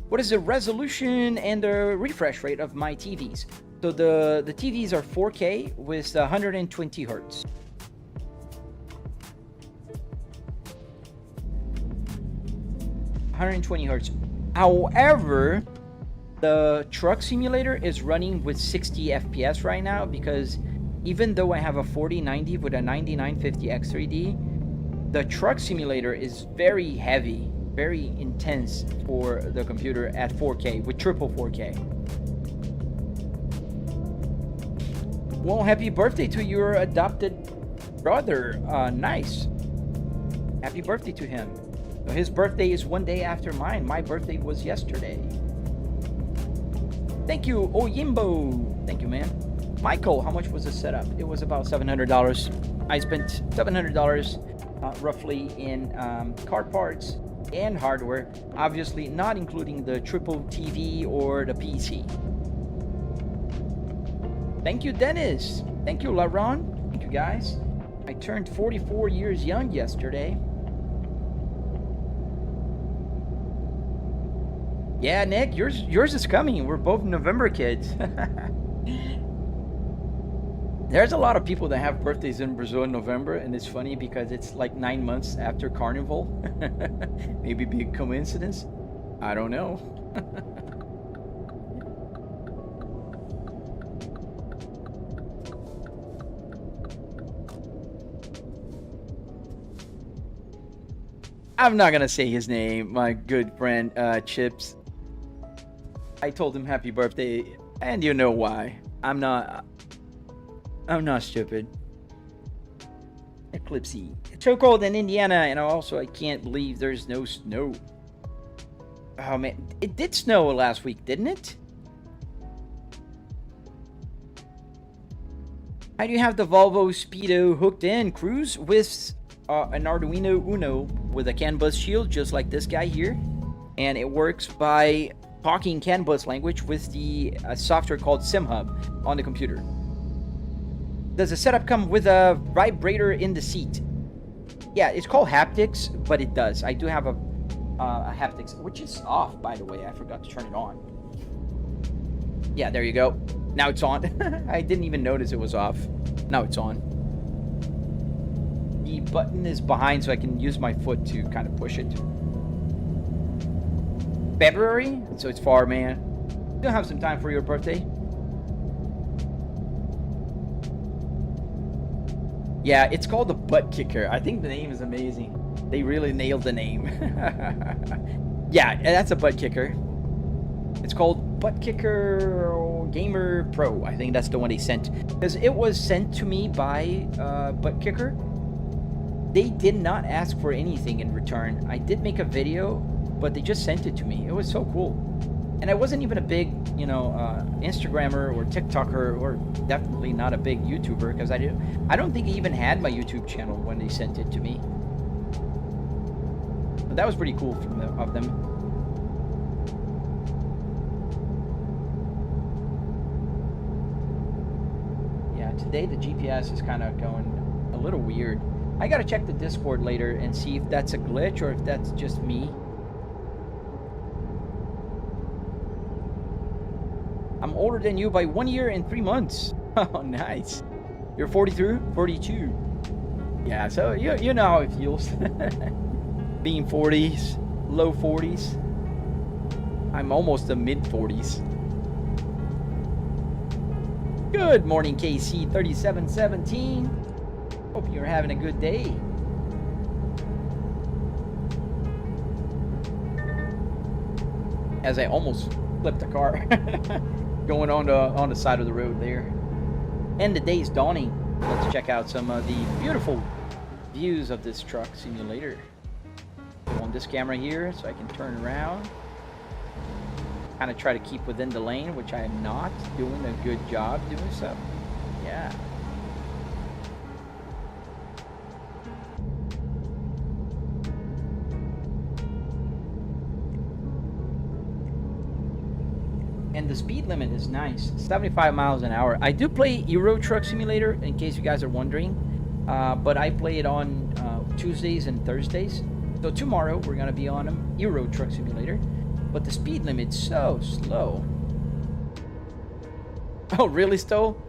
What is the resolution and the refresh rate of my TVs? So the TVs are 4K with 120 hertz. 120 hertz. However, the truck simulator is running with 60 FPS right now because even though I have a 4090 with a 9950 X3D, the truck simulator is very heavy, very intense for the computer at 4K with triple 4K. Well, happy birthday to your adopted brother. Nice. Happy birthday to him. His birthday is one day after mine. My birthday was yesterday. Thank you, Oyimbo. Thank you, man. Michael, how much was the setup? It was about $700. I spent $700 roughly in car parts and hardware. Obviously, not including the triple TV or the PC. Thank you, Dennis. Thank you, Laron. Thank you, guys. I turned 44 years young yesterday. Yeah, Nick, yours is coming. We're both November kids. There's a lot of people that have birthdays in Brazil in November, and it's funny because it's like 9 months after Carnival. Maybe be a coincidence. I don't know. I'm not gonna say his name, my good friend Chips. I told him happy birthday, and you know why. I'm not stupid. Eclipsey. It's so cold in Indiana, and also I can't believe there's no snow. Oh man, it did snow last week, didn't it? I do have the Volvo Speedo hooked in cruise with an Arduino Uno with a CAN bus shield, just like this guy here. And it works by talking CAN bus language with the software called SimHub on the computer. Does the setup come with a vibrator in the seat? Yeah, it's called haptics, but it does. I do have a haptics, which is off, by the way. I forgot to turn it on. Yeah, there you go. Now it's on. I didn't even notice it was off. Now it's on. The button is behind, so I can use my foot to kind of push it. February? So it's far, man. You'll have some time for your birthday. Yeah, it's called the Butt Kicker. I think the name is amazing. They really nailed the name. Yeah, that's a Butt Kicker. It's called Butt Kicker Gamer Pro. I think that's the one they sent. Because it was sent to me by Butt Kicker. They did not ask for anything in return. I did make a video, but they just sent it to me. It was so cool. And I wasn't even a big, you know, Instagrammer or TikToker, or definitely not a big YouTuber, because I don't think I even had my YouTube channel when they sent it to me. But that was pretty cool of them. Yeah, today the GPS is kind of going a little weird. I gotta check the Discord later and see if that's a glitch or if that's just me. I'm older than you by 1 year and 3 months. Oh, nice. You're 42? 42. Yeah, so you know how it feels. Being 40s, low 40s. I'm almost the mid 40s. Good morning, KC 3717. Hope you're having a good day. As I almost flipped the car. Going on the side of the road there. And the day's dawning. Let's check out some of the beautiful views of this truck simulator. On this camera here, so I can turn around. Kind of try to keep within the lane, which I am not doing a good job doing so. Yeah. And the speed limit is nice, 75 miles an hour. I do play Euro Truck Simulator, in case you guys are wondering, but I play it on Tuesdays and Thursdays. So tomorrow we're gonna be on Euro Truck Simulator, but the speed limit's so slow. Oh, really, Stole?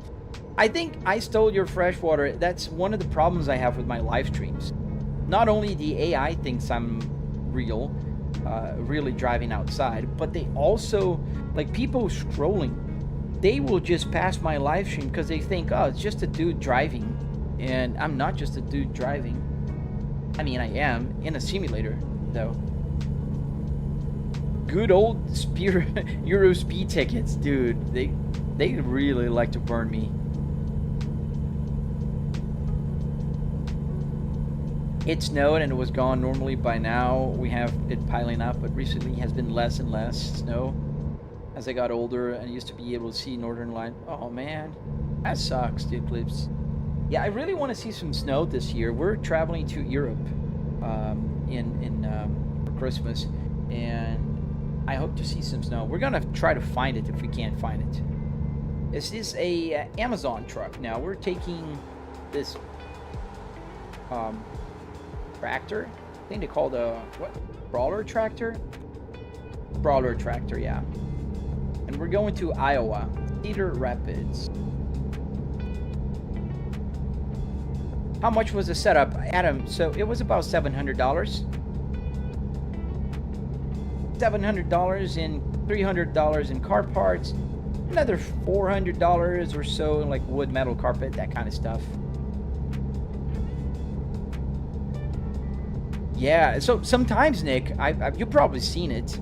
I think I stole your freshwater. That's one of the problems I have with my live streams. Not only the AI thinks I'm real, really driving outside, but they also, like, people scrolling, they will just pass my live stream because they think, oh, it's just a dude driving, and I'm not just a dude driving. I mean, I am in a simulator though. Good old Euro speed tickets, dude. They really like to burn me. It snowed and it was gone. Normally by now we have it piling up, but recently has been less and less snow as I got older and used to be able to see Northern Light. Oh man, that sucks, dude. Clips. Yeah, I really want to see some snow this year. We're traveling to Europe for Christmas, and I hope to see some snow. We're gonna try to find it if we can't find it. This is a Amazon truck. Now we're taking this tractor. I think they call the Brawler tractor. Brawler tractor, yeah. And we're going to Iowa, Cedar Rapids. How much was the setup, Adam? So it was about $700. $700 and $300 in car parts. Another $400 or so in like wood, metal, carpet, that kind of stuff. Yeah, so sometimes, Nick, you've probably seen it.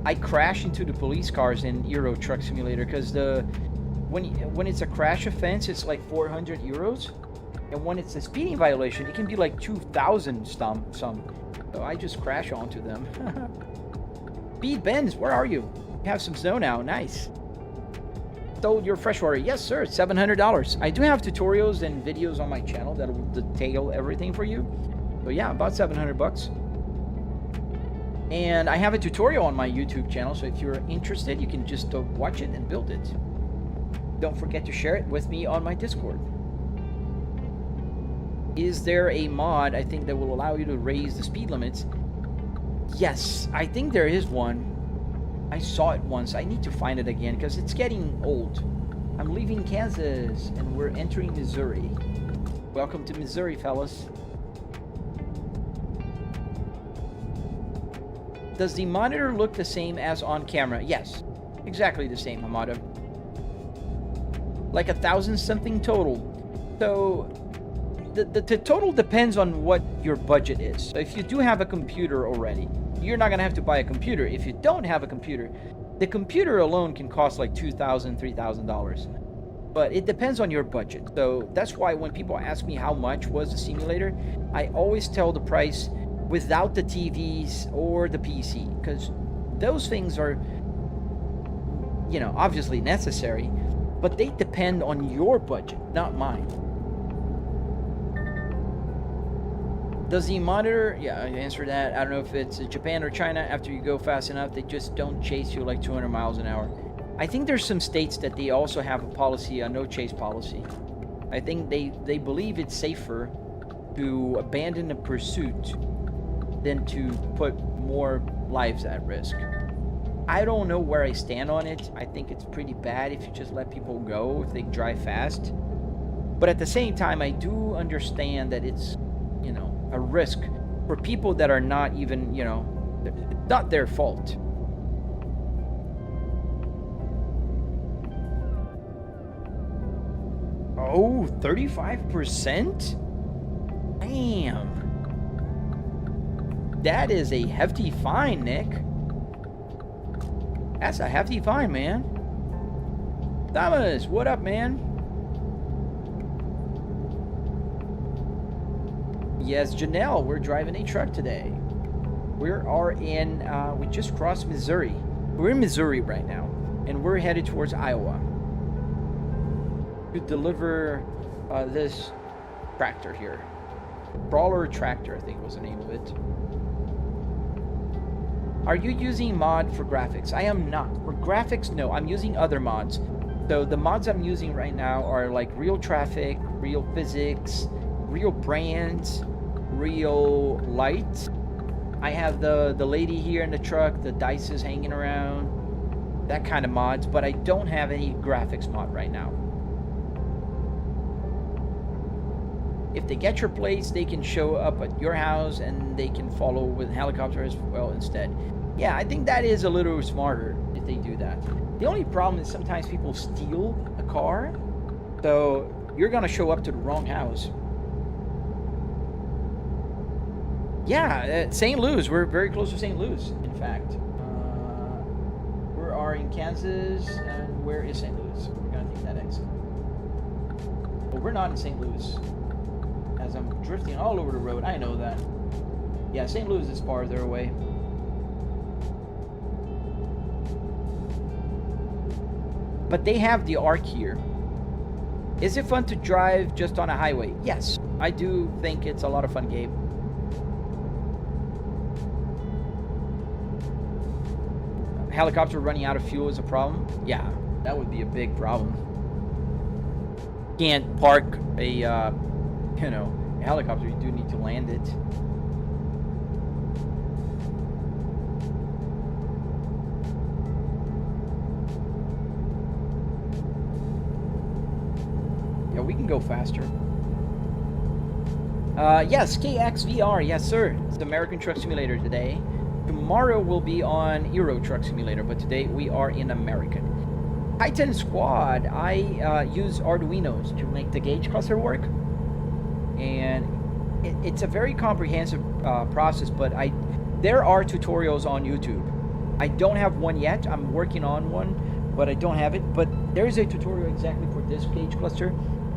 I crash into the police cars in Euro Truck Simulator because when it's a crash offense, it's like 400 euros. And when it's a speeding violation, it can be like 2,000 some. So I just crash onto them. Speed Benz, where are you? You have some snow now. Nice. Sold your freshwater. Yes, sir. $700. I do have tutorials and videos on my channel that will detail everything for you. So yeah, about 700 bucks. And I have a tutorial on my YouTube channel, so if you're interested, you can just watch it and build it. Don't forget to share it with me on my Discord. Is there a mod, I think, that will allow you to raise the speed limits? Yes, I think there is one. I saw it once. I need to find it again because it's getting old. I'm leaving Kansas and we're entering Missouri. Welcome to Missouri, fellas. Does the monitor look the same as on camera? Yes, exactly the same, Hamada. Like 1,000 something total. So the total depends on what your budget is. So if you do have a computer already, you're not gonna have to buy a computer. If you don't have a computer, the computer alone can cost like $2,000, $3,000. But it depends on your budget. So that's why when people ask me how much was the simulator, I always tell the price without the TVs or the PC, because those things are, you know, obviously necessary, but they depend on your budget, not mine. Does the monitor, yeah, I answered that. I don't know if it's Japan or China. After you go fast enough, they just don't chase you like 200 miles an hour. I think there's some states that they also have a policy, a no chase policy. I think they believe it's safer to abandon a pursuit than to put more lives at risk. I don't know where I stand on it. I think it's pretty bad if you just let people go if they drive fast. But at the same time, I do understand that it's, you know, a risk for people that are not even, you know, not their fault. Oh, 35%? Damn. That is a hefty fine, Nick. That's a hefty fine, man. Thomas, what up, man? Yes, Janelle, we're driving a truck today. We are in, we just crossed Missouri. We're in Missouri right now, and we're headed towards Iowa to deliver this tractor here. Brawler Tractor, I think was the name of it. Are you using mod for graphics? I am not. For graphics, no. I'm using other mods. So the mods I'm using right now are like Real Traffic, Real Physics, Real Brands, Real Light. I have the lady here in the truck, the dice is hanging around, that kind of mods, but I don't have any graphics mod right now. If they get your plates, they can show up at your house and they can follow with helicopter as well instead. Yeah, I think that is a little smarter if they do that. The only problem is sometimes people steal a car, so you're gonna show up to the wrong house. Yeah, St. Louis. We're very close to St. Louis, in fact. We are in Kansas, and where is St. Louis? We're gonna take that exit. But we're not in St. Louis. As I'm drifting all over the road, I know that. Yeah, St. Louis is farther away. But they have the ARC here. Is it fun to drive just on a highway? Yes, I do think it's a lot of fun, Gabe. Helicopter running out of fuel is a problem? Yeah, that would be a big problem. Can't park a, you know, a helicopter. You do need to land it. Yeah, we can go faster. Yes, KXVR. Yes, sir. It's the American Truck Simulator today. Tomorrow we'll be on Euro Truck Simulator, but today we are in American. Titan Squad, I use Arduinos to make the gauge cluster work. And it's a very comprehensive process, but there are tutorials on YouTube. I don't have one yet. I'm working on one, but I don't have it. But there is a tutorial exactly for this gauge cluster.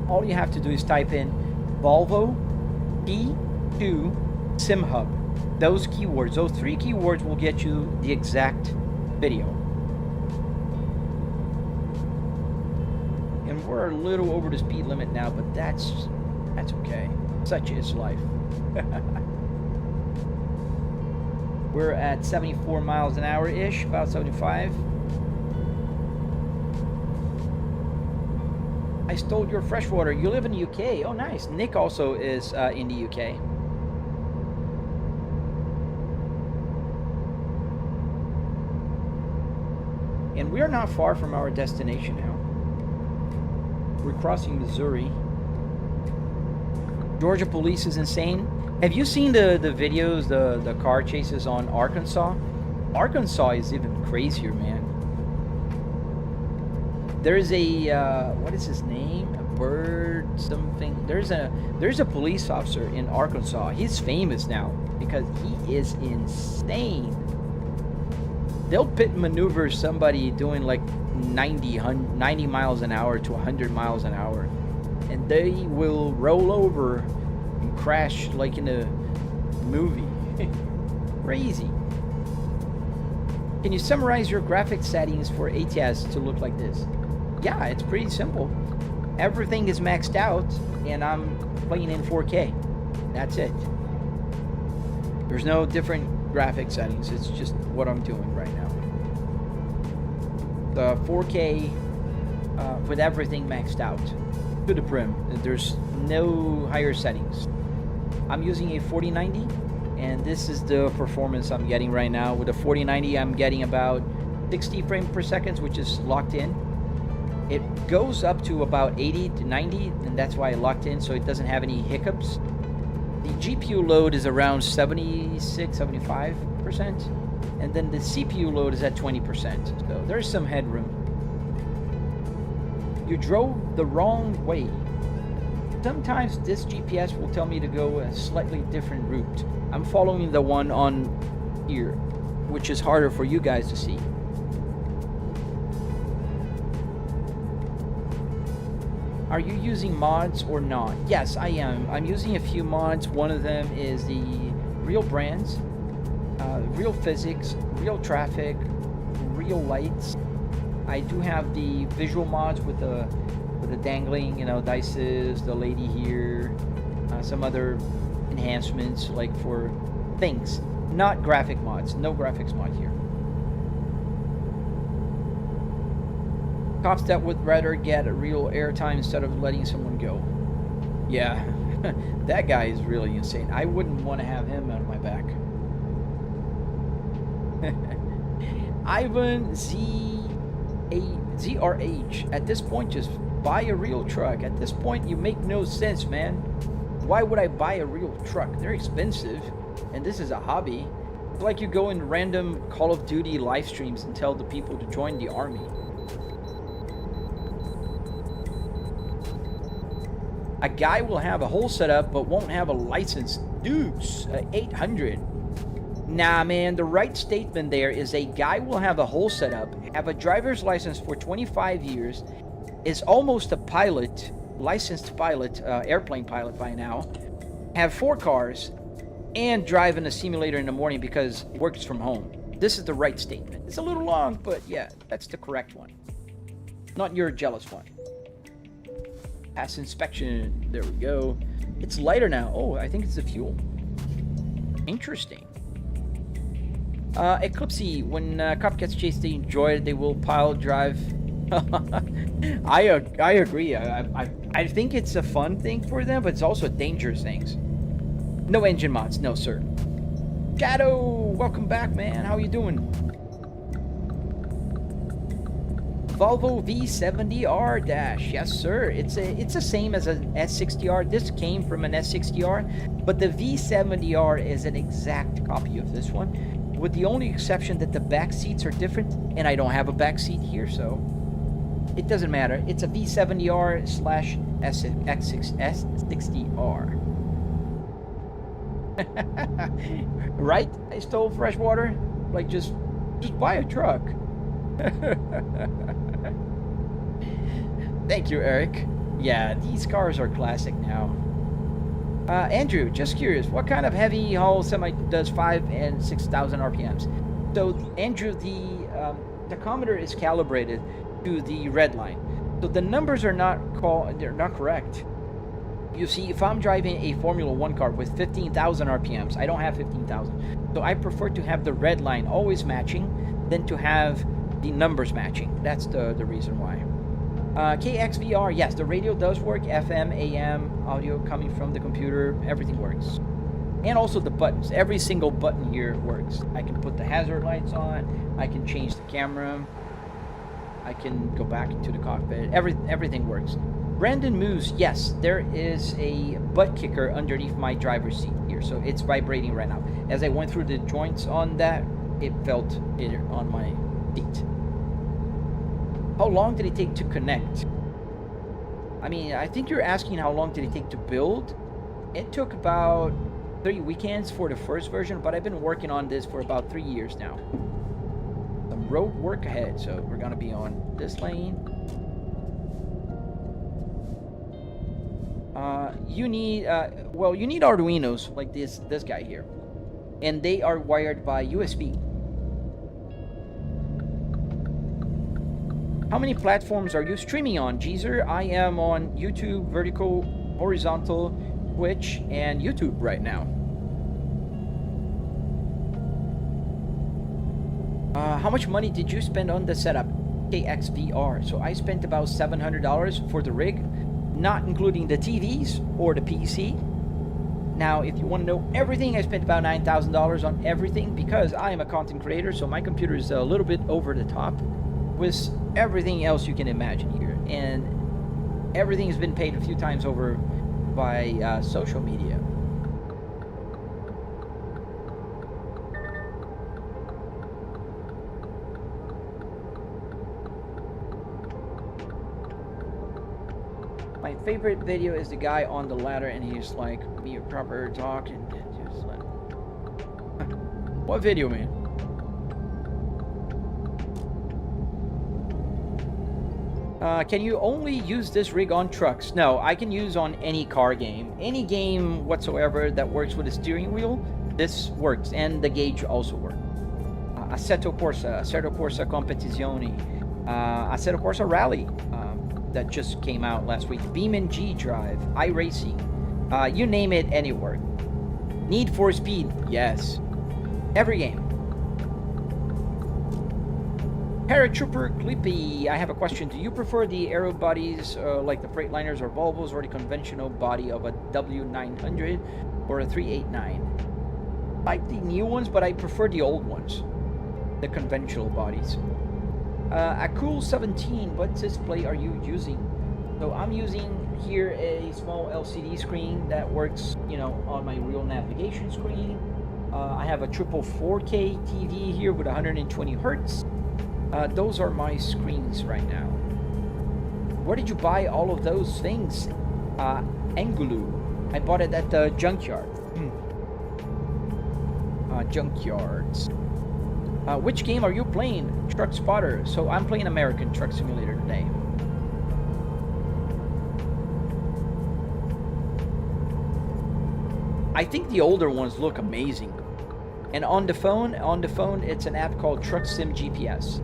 All you have to do is type in Volvo P2 SimHub. Those keywords, those 3 keywords will get you the exact video. And we're a little over the speed limit now, but that's okay. Such is life. We're at 74 miles an hour-ish, about 75. I stole your freshwater. You live in the UK. Oh, nice. Nick also is in the UK. And we're not far from our destination now. We're crossing Missouri. Georgia police is insane. Have you seen the videos, the car chases on Arkansas? Arkansas is even crazier, man. There's a what is his name? A bird something. There's a police officer in Arkansas. He's famous now because he is insane. They'll pit maneuver somebody doing like 90 miles an hour to 100 miles an hour, and they will roll over and crash like in a movie. Crazy. Can you summarize your graphic settings for ATS to look like this? Yeah, it's pretty simple. Everything is maxed out, and I'm playing in 4K. That's it. There's no different graphic settings. It's just what I'm doing right now. The 4K with everything maxed out to the brim. There's no higher settings. I'm using a 4090, and this is the performance I'm getting right now. With a 4090, I'm getting about 60 frames per second, which is locked in. It goes up to about 80 to 90, and that's why I locked in, so it doesn't have any hiccups. The GPU load is around 76, 75%, and then the CPU load is at 20%, so there's some headroom. You drove the wrong way. Sometimes this GPS will tell me to go a slightly different route. I'm following the one on here, which is harder for you guys to see. Are you using mods or not? Yes, I am. I'm using a few mods. One of them is the Real Brands, Real Physics, Real Traffic, Real Lights. I do have the visual mods with the dangling, dices, the lady here, some other enhancements like for things. Not graphic mods. No graphics mod here. Cops that would rather get a real airtime instead of letting someone go. Yeah, that guy is really insane. I wouldn't want to have him on my back. Ivan ZRH. At this point, just buy a real truck. At this point, you make no sense, man. Why would I buy a real truck? They're expensive, and this is a hobby. It's like you go in random Call of Duty live streams and tell the people to join the army. A guy will have a whole setup but won't have a license. Deuce, 800. Nah, man, the right statement there is a guy will have a whole setup, have a driver's license for 25 years, is almost a pilot, licensed pilot, airplane pilot by now, have 4 cars, and drive in a simulator in the morning because he works from home. This is the right statement. It's a little long, but yeah, that's the correct one. Not your jealous one. Pass inspection. There we go. It's lighter now. Oh, I think it's the fuel. Interesting. Eclipsey, when copycats chase, they enjoy it. They will pile drive. I agree. I think it's a fun thing for them, but it's also a dangerous thing. No engine mods. No, sir. Shadow, welcome back, man. How you doing? Volvo V70R dash. Yes, sir. It's the same as an S60R. This came from an S60R, but the V70R is an exact copy of this one, with the only exception that the back seats are different, and I don't have a back seat here, so it doesn't matter. It's a V70R slash S60R. Right? I stole freshwater. Like, just buy a truck. Thank you, Eric. Yeah, these cars are classic now. Andrew, just curious, what kind of heavy haul semi does 5,000 and 6,000 RPMs? So, Andrew, the tachometer is calibrated to the red line. So the numbers are they're not correct. You see, if I'm driving a Formula 1 car with 15,000 RPMs, I don't have 15,000. So I prefer to have the red line always matching than to have the numbers matching. That's the reason why. KXVR, yes, the radio does work. FM, AM, audio coming from the computer, everything works. And also the buttons. Every single button here works. I can put the hazard lights on. I can change the camera. I can go back into the cockpit. Everything works. Brandon Moose, yes, there is a butt kicker underneath my driver's seat here, so it's vibrating right now. As I went through the joints on that, it felt it on my seat. How long did it take to connect? I mean, I think you're asking how long did it take to build. It took about 3 weekends for the first version, but I've been working on this for about 3 years now. Some road work ahead, so we're gonna be on this lane. You need you need Arduinos like this guy here, and they are wired by USB. How many platforms are you streaming on, Jeezer? I am on YouTube, vertical, horizontal, Twitch, and YouTube right now. How much money did you spend on the setup? KXVR. So I spent about $700 for the rig, not including the TVs or the PC. Now, if you want to know everything, I spent about $9,000 on everything because I am a content creator, so my computer is a little bit over the top with everything else you can imagine here. And everything has been paid a few times over by social media. My favorite video is the guy on the ladder and he's like, be a proper talk and just like... What video, man? Can you only use this rig on trucks? No, I can use on any car game. Any game whatsoever that works with a steering wheel, this works. And the gauge also works. Assetto Corsa Competizione, Assetto Corsa Rally, that just came out last week. Beam & G Drive, iRacing, you name it, anywhere. Need for Speed, yes. Every game. Paratrooper Clippy, I have a question. Do you prefer the aero bodies like the Freightliners or Volvos, or the conventional body of a W900 or a 389? I like the new ones, but I prefer the old ones. The conventional bodies. A Cool 17, what display are you using? So I'm using here a small LCD screen that works, you know, on my real navigation screen. I have a triple 4K TV here with 120 hertz. Those are my screens right now. Where did you buy all of those things? Angulu. I bought it at the Junkyard. Junkyards. Which game are you playing? Truck Spotter. So I'm playing American Truck Simulator today. I think the older ones look amazing. And on the phone, it's an app called Truck Sim GPS.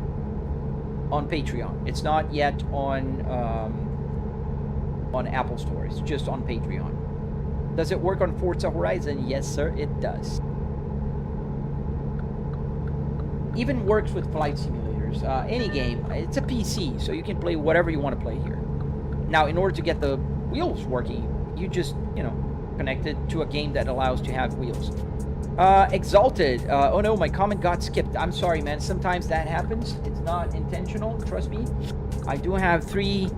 On Patreon. It's not yet on Apple Store. It's just on Patreon. Does it work on Forza Horizon? Yes, sir, it does. Even works with flight simulators. Any game. It's a PC, so you can play whatever you want to play here. Now, in order to get the wheels working, you just, you know, connect it to a game that allows to have wheels. Exalted. Oh no, my comment got skipped. I'm sorry, man. Sometimes that happens. It's not intentional. Trust me. I do have 3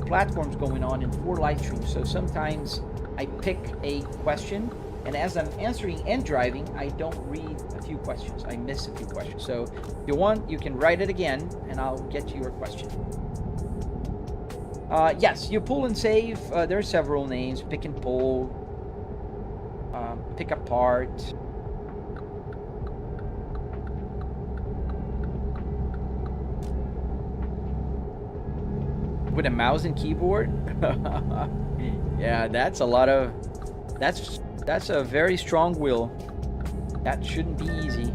platforms going on and 4 live streams. So sometimes I pick a question, and as I'm answering and driving, I don't read a few questions. I miss a few questions. So if you want, you can write it again, and I'll get to your question. Yes, you pull and save. There are several names. Pick and pull. Pick apart. With a mouse and keyboard? Yeah, that's a lot of... That's a very strong will. That shouldn't be easy.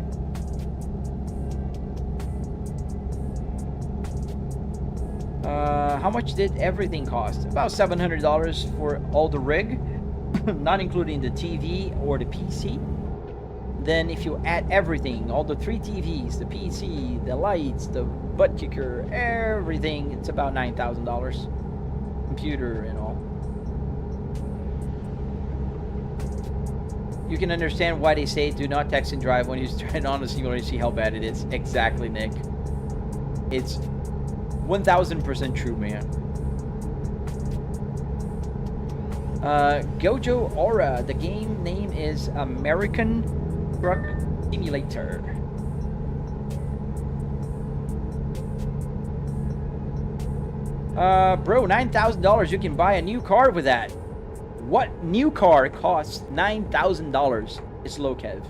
How much did everything cost? About $700 for all the rig, not including the TV or the PC. Then if you add everything, all the 3 TVs, the PC, the lights, the butt kicker, everything, it's about $9,000. Computer and all. You can understand why they say do not text and drive when you're trying on a single. You see how bad it is. Exactly, Nick. It's 1000% true, man. Gojo Aura. The game name is American Truck Simulator. Bro, $9,000. You can buy a new car with that. What new car costs $9,000? It's low, Kev.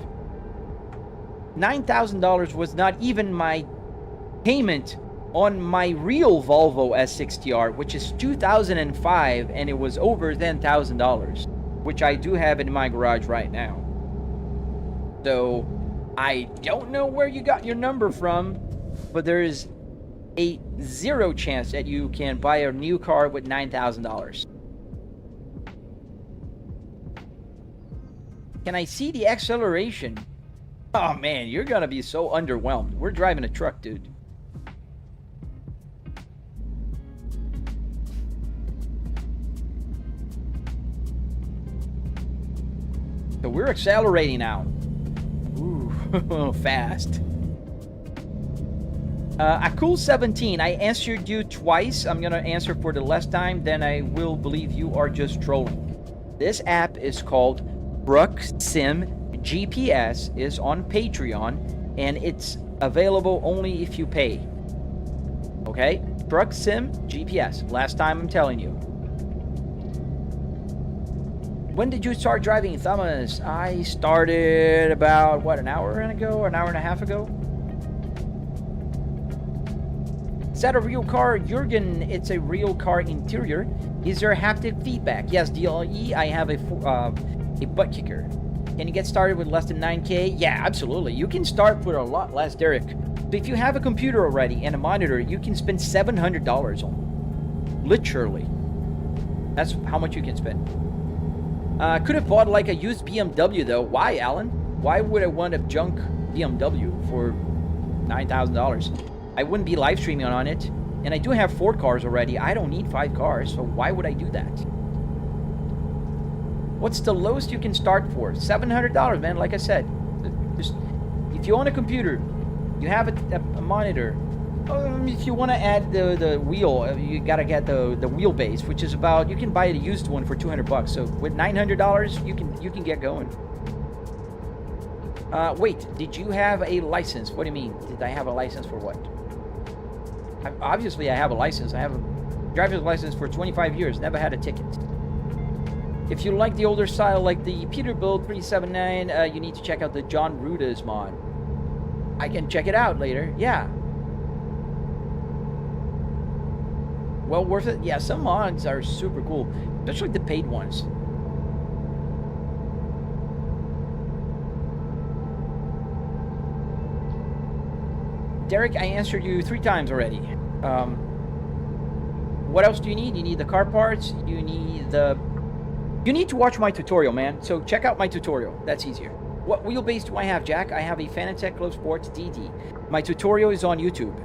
$9,000 was not even my payment on my real Volvo S60R, which is 2005, and it was over $10,000, which I do have in my garage right now. So I don't know where you got your number from, but there is a 0 chance that you can buy a new car with $9,000. Can I see the acceleration? Oh man, you're gonna be so underwhelmed. We're driving a truck, dude. So we're accelerating now. Ooh, fast. A cool 17. I answered you twice. I'm gonna answer for the last time, then I will believe you are just trolling. This app is called Truck Sim GPS, is on Patreon, and it's available only if you pay. Okay? Truck Sim GPS. Last time I'm telling you. When did you start driving, Thomas? I started about, what, an hour ago? An hour and a half ago? Is that a real car? Jürgen, it's a real car interior. Is there haptic feedback? Yes, DLE, I have a butt kicker. Can you get started with less than 9K? Yeah, absolutely. You can start with a lot less, Derek. So if you have a computer already and a monitor, you can spend $700 on them. Literally. That's how much you can spend. Could have bought like a used BMW though. Why, Alan? Why would I want a junk BMW for $9,000? I wouldn't be live streaming on it. And I do have 4 cars already. I don't need 5 cars, so why would I do that? What's the lowest you can start for? $700, man. Like I said, just if you own a computer, you have a monitor. If you want to add the wheel, you gotta get the wheelbase, which is about, you can buy a used one for $200. So with $900, you can get going. Wait, did you have a license? What do you mean? Did I have a license for what? Obviously, I have a license. I have a driver's license for 25 years. Never had a ticket. If you like the older style, like the Peterbilt 379, you need to check out the John Ruda's mod. I can check it out later. Yeah. Well worth it. Yeah, some mods are super cool, especially the paid ones. Derek, I answered you 3 times already. What else do you need? You need the car parts. You need to watch my tutorial, man. So check out my tutorial. That's easier. What wheelbase do I have, Jack? I have a Fanatec Club Sports DD. My tutorial is on YouTube.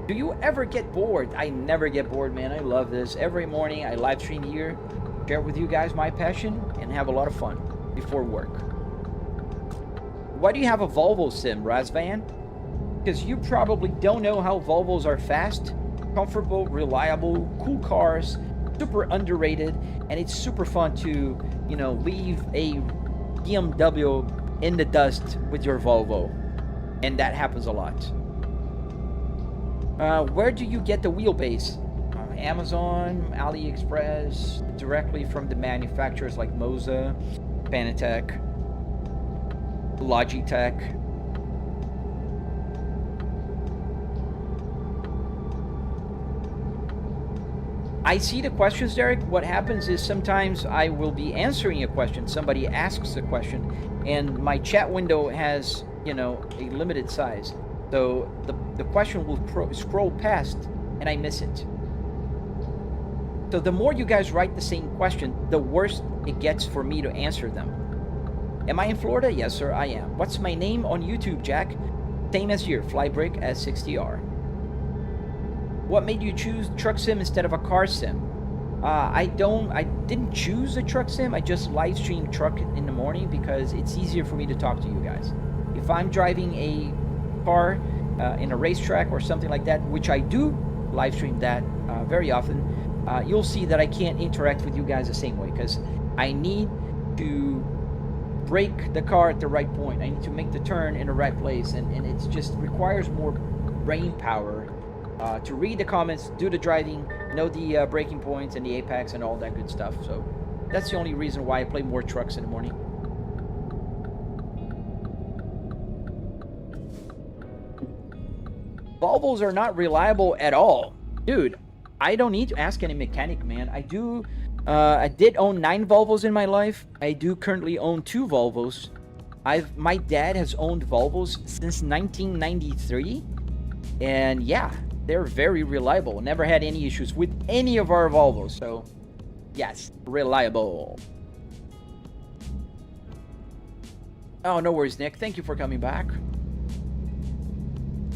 Do you ever get bored? I never get bored, man. I love this. Every morning I live stream here, share with you guys my passion, and have a lot of fun before work. Why do you have a Volvo sim, Razvan? Because you probably don't know how Volvos are fast, comfortable, reliable, cool cars, super underrated, and it's super fun to, you know, leave a BMW in the dust with your Volvo. And that happens a lot. Where do you get the wheelbase? Amazon, AliExpress, directly from the manufacturers like Moza, Fanatec, Logitech. I see the questions, Derek. What happens is sometimes I will be answering a question. Somebody asks a question, and my chat window has, you know, a limited size. So the question will scroll past and I miss it. So the more you guys write the same question, the worse it gets for me to answer them. Am I in Florida? Yes, sir, I am. What's my name on YouTube, Jack? Same as here, Flybreak S60R. What made you choose truck sim instead of a car sim? I didn't choose a truck sim. I just live stream truck in the morning because it's easier for me to talk to you guys. If I'm driving a car in a racetrack or something like that, which I do live stream that very often, you'll see that I can't interact with you guys the same way because I need to brake the car at the right point. I need to make the turn in the right place, and it just requires more brain power to read the comments, do the driving, know the braking points and the apex and all that good stuff. So that's the only reason why I play more trucks in the morning. Volvos are not reliable at all. Dude, I don't need to ask any mechanic, man. I did own 9 Volvos in my life. I do currently own 2 Volvos. My dad has owned Volvos since 1993. And yeah, they're very reliable. Never had any issues with any of our Volvos. So yes, reliable. Oh, no worries, Nick. Thank you for coming back.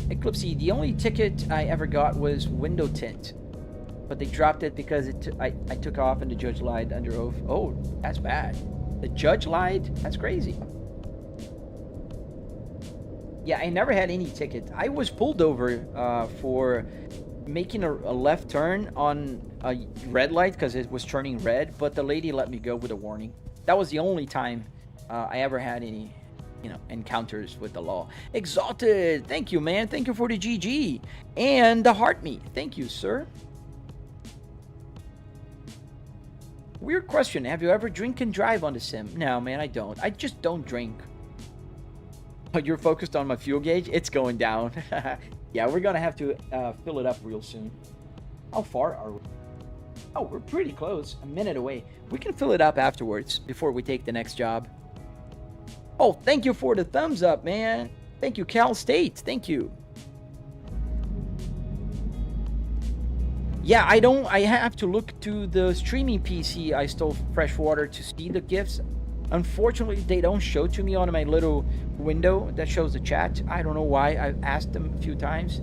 Eclipsey, the only ticket I ever got was window tint. But they dropped it because I took off and the judge lied under oath. Oh, that's bad. The judge lied? That's crazy. Yeah, I never had any ticket. I was pulled over for making a left turn on a red light because it was turning red, but the lady let me go with a warning. That was the only time I ever had any, encounters with the law. Exalted, thank you, man. Thank you for the GG and the heart meat. Thank you, sir. Weird question. Have you ever drink and drive on the sim? No, man, I don't. I just don't drink. But you're focused on my fuel gauge? It's going down. Yeah, we're going to have to fill it up real soon. How far are we? Oh, we're pretty close. A minute away. We can fill it up afterwards before we take the next job. Oh, thank you for the thumbs up, man. Thank you, Cal State. Thank you. Yeah, I have to look to the streaming PC I stole Freshwater to see the gifts. Unfortunately, they don't show to me on my little window that shows the chat. I don't know why. I've asked them a few times.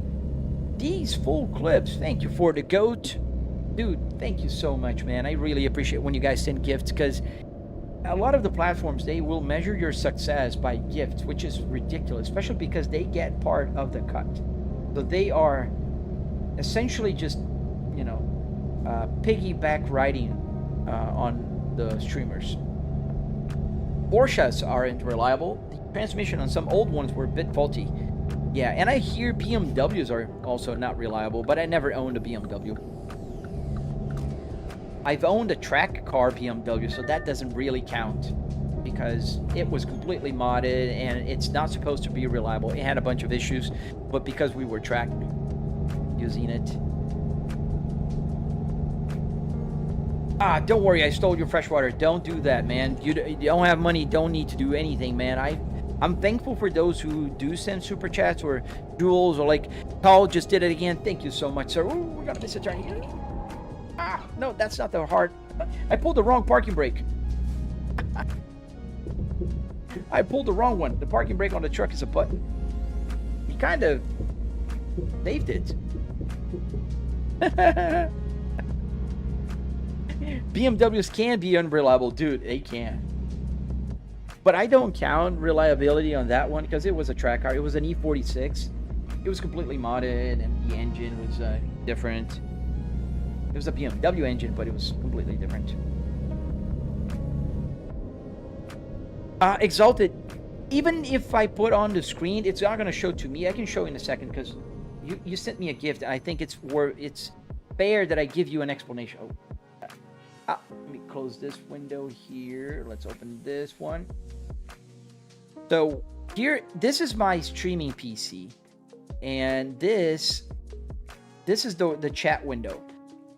These full clips. Thank you for the goat. Dude, thank you so much, man. I really appreciate when you guys send gifts because a lot of the platforms, they will measure your success by gifts, which is ridiculous, especially because they get part of the cut. So they are essentially just, piggyback riding on the streamers. Porsches aren't reliable. The transmission on some old ones were a bit faulty. Yeah, and I hear BMWs are also not reliable, but I never owned a BMW. I've owned a track car BMW, so that doesn't really count because it was completely modded and it's not supposed to be reliable. It had a bunch of issues, but because we were track using it. Ah, don't worry, I stole your freshwater. Don't do that, man. You don't have money, don't need to do anything, man. I'm thankful for those who do send super chats or jewels or like Paul just did it again. Thank you so much, sir. Ooh, we're gonna miss a turn here. Ah, no, that's not the hard. I pulled the wrong parking brake. I pulled the wrong one. The parking brake on the truck is a button. He kind of saved it. BMWs can be unreliable. Dude, they can. But I don't count reliability on that one because it was a track car. It was an E46. It was completely modded and the engine was different. It was a BMW engine, but it was completely different. Exalted. Even if I put on the screen, it's not going to show to me. I can show in a second because you sent me a gift. And I think it's fair that I give you an explanation. Let me close this window here. Let's open this one. So here, this is my streaming PC. And this is the chat window.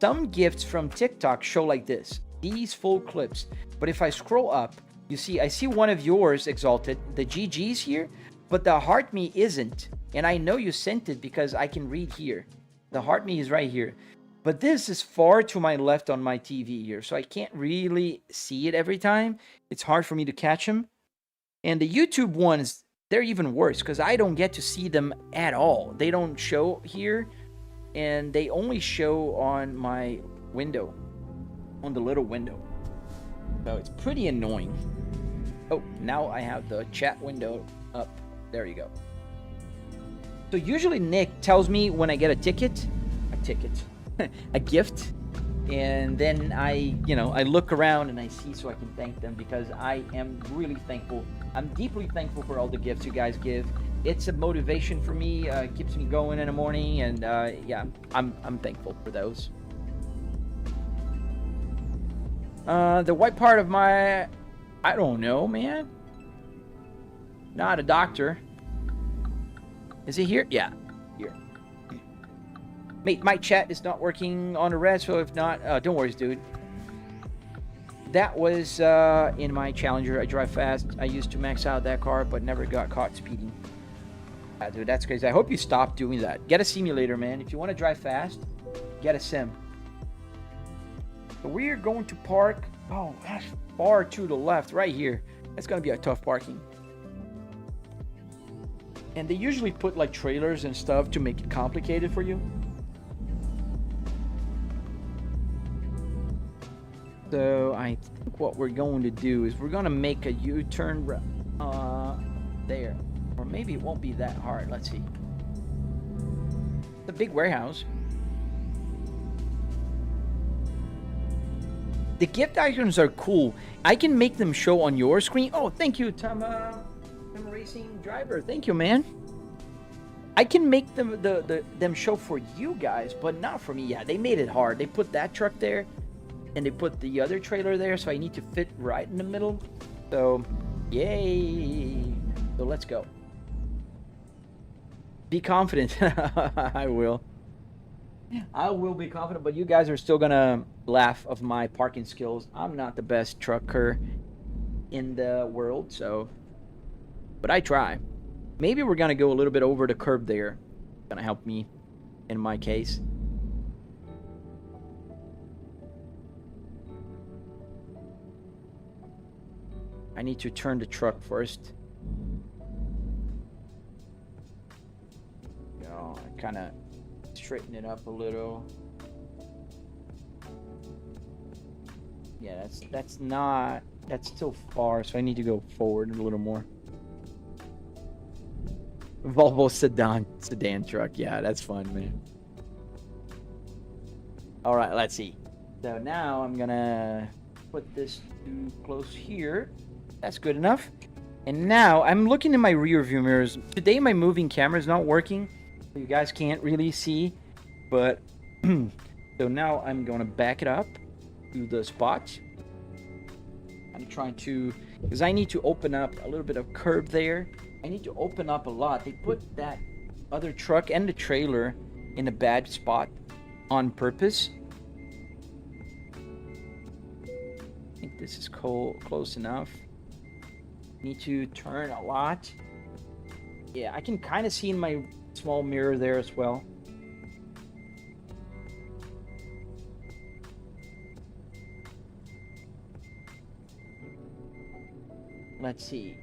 Some gifts from TikTok show like this. These full clips. But if I scroll up, you see, I see one of yours, Exalted. The GG's here. But the heart me isn't. And I know you sent it because I can read here. The heart me is right here. But this is far to my left on my TV here, so I can't really see it every time. It's hard for me to catch them. And the YouTube ones, they're even worse because I don't get to see them at all. They don't show here, and they only show on my window, on the little window. So it's pretty annoying. Oh, now I have the chat window up. There you go. So usually Nick tells me when I get a ticket, a gift, and then I look around and I see so I can thank them because I am really thankful. I'm deeply thankful for all the gifts you guys give. It's a motivation for me, keeps me going in the morning, and yeah, I'm thankful for those. The white part of my, I don't know, man. Not a doctor. Is he here? Yeah, here. Mate, my chat is not working on the red, so if not, don't worry, dude. That was in my Challenger. I drive fast. I used to max out that car, but never got caught speeding. Yeah, dude, that's crazy. I hope you stop doing that. Get a simulator, man. If you want to drive fast, get a sim. So we're going to park. Oh, that's far to the left, right here. That's going to be a tough parking. And they usually put like trailers and stuff to make it complicated for you. So I think what we're going to do is we're going to make a U-turn there. Or maybe it won't be that hard. Let's see. It's a big warehouse. The gift icons are cool. I can make them show on your screen. Oh, thank you, Tom Racing Driver. Thank you, man. I can make them them show for you guys, but not for me. Yeah, they made it hard. They put that truck there, and they put the other trailer there, so I need to fit right in the middle. So, yay! So let's go. Be confident. I will. I will be confident, but you guys are still gonna laugh of my parking skills. I'm not the best trucker in the world, so, but I try. Maybe we're gonna go a little bit over the curb there. Gonna help me in my case. I need to turn the truck first. You know, I kind of straighten it up a little. Yeah, that's still far, so I need to go forward a little more. Volvo sedan truck. Yeah, that's fun, man. All right, let's see. So now I'm gonna put this too close here. That's good enough. And now I'm looking in my rear view mirrors. Today my moving camera is not working, so you guys can't really see. But so now I'm gonna back it up to the spot. I'm trying to, because I need to open up a little bit of curb there. I need to open up a lot. They put that other truck and the trailer in a bad spot on purpose. I think this is close enough. Need to turn a lot. Yeah, I can kind of see in my small mirror there as well. Let's see.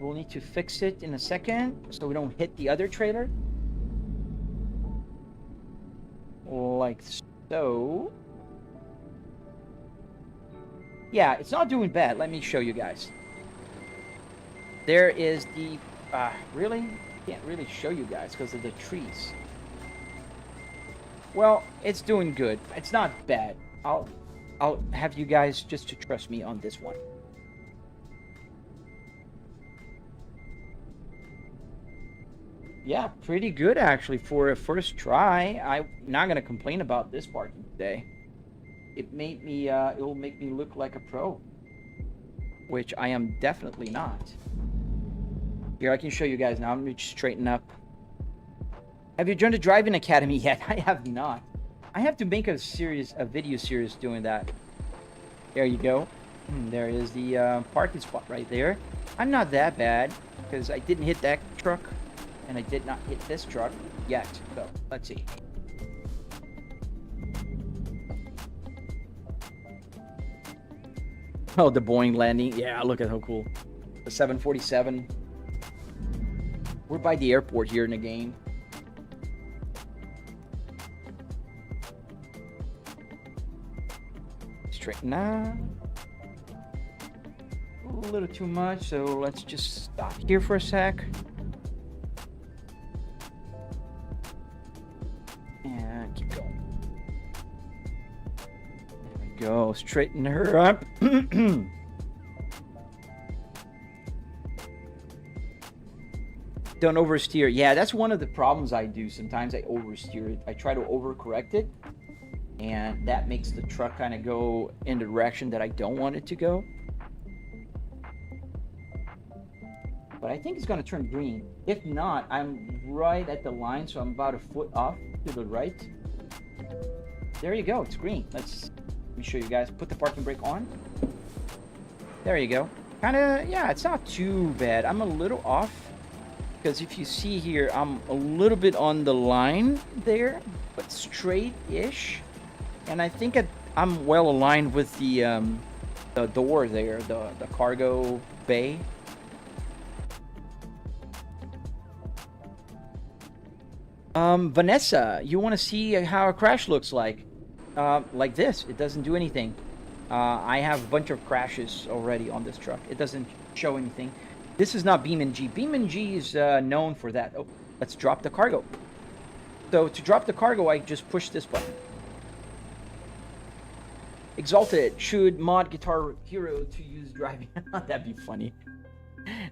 We'll need to fix it in a second so we don't hit the other trailer. Like so. Yeah, it's not doing bad. Let me show you guys. There is the... really? Can't really show you guys because of the trees. Well, it's doing good. It's not bad. I'll have you guys just to trust me on this one. Yeah, pretty good actually for a first try. I'm not gonna complain about this parking today. It made me, it will make me look like a pro, which I am definitely not. Here, I can show you guys now. I'm gonna straighten up. Have you joined the driving academy yet? I have not. I have to make a video series doing that. There you go. There is the parking spot right there. I'm not that bad because I didn't hit that truck. and I did not hit this truck yet. So let's see. Oh, the Boeing landing. Yeah, look at how cool. The 747. We're by the airport here in the game. Straighten out. A little too much, so let's just stop here for a sec. And keep going. There we go. Straighten her up. Don't oversteer. Yeah, that's one of the problems I do. Sometimes I oversteer it. I try to overcorrect it, and that makes the truck kind of go in the direction that I don't want it to go. But I think it's going to turn green. If not, I'm right at the line, so I'm about a foot off to the right. There you go. It's green. Let me show you guys. Put the parking brake on. There you go. Kind of, yeah, it's not too bad. I'm a little off. Because if you see here, I'm a little bit on the line there, but straight-ish. And I think I'm well aligned with the door there, the cargo bay. Vanessa, you want to see how a crash looks like? Like this. It doesn't do anything. I have a bunch of crashes already on this truck. It doesn't show anything. This is not BeamNG. BeamNG is known for that. Oh, let's drop the cargo. So to drop the cargo, I just push this button. Exalted should mod Guitar Hero to use driving. That'd be funny.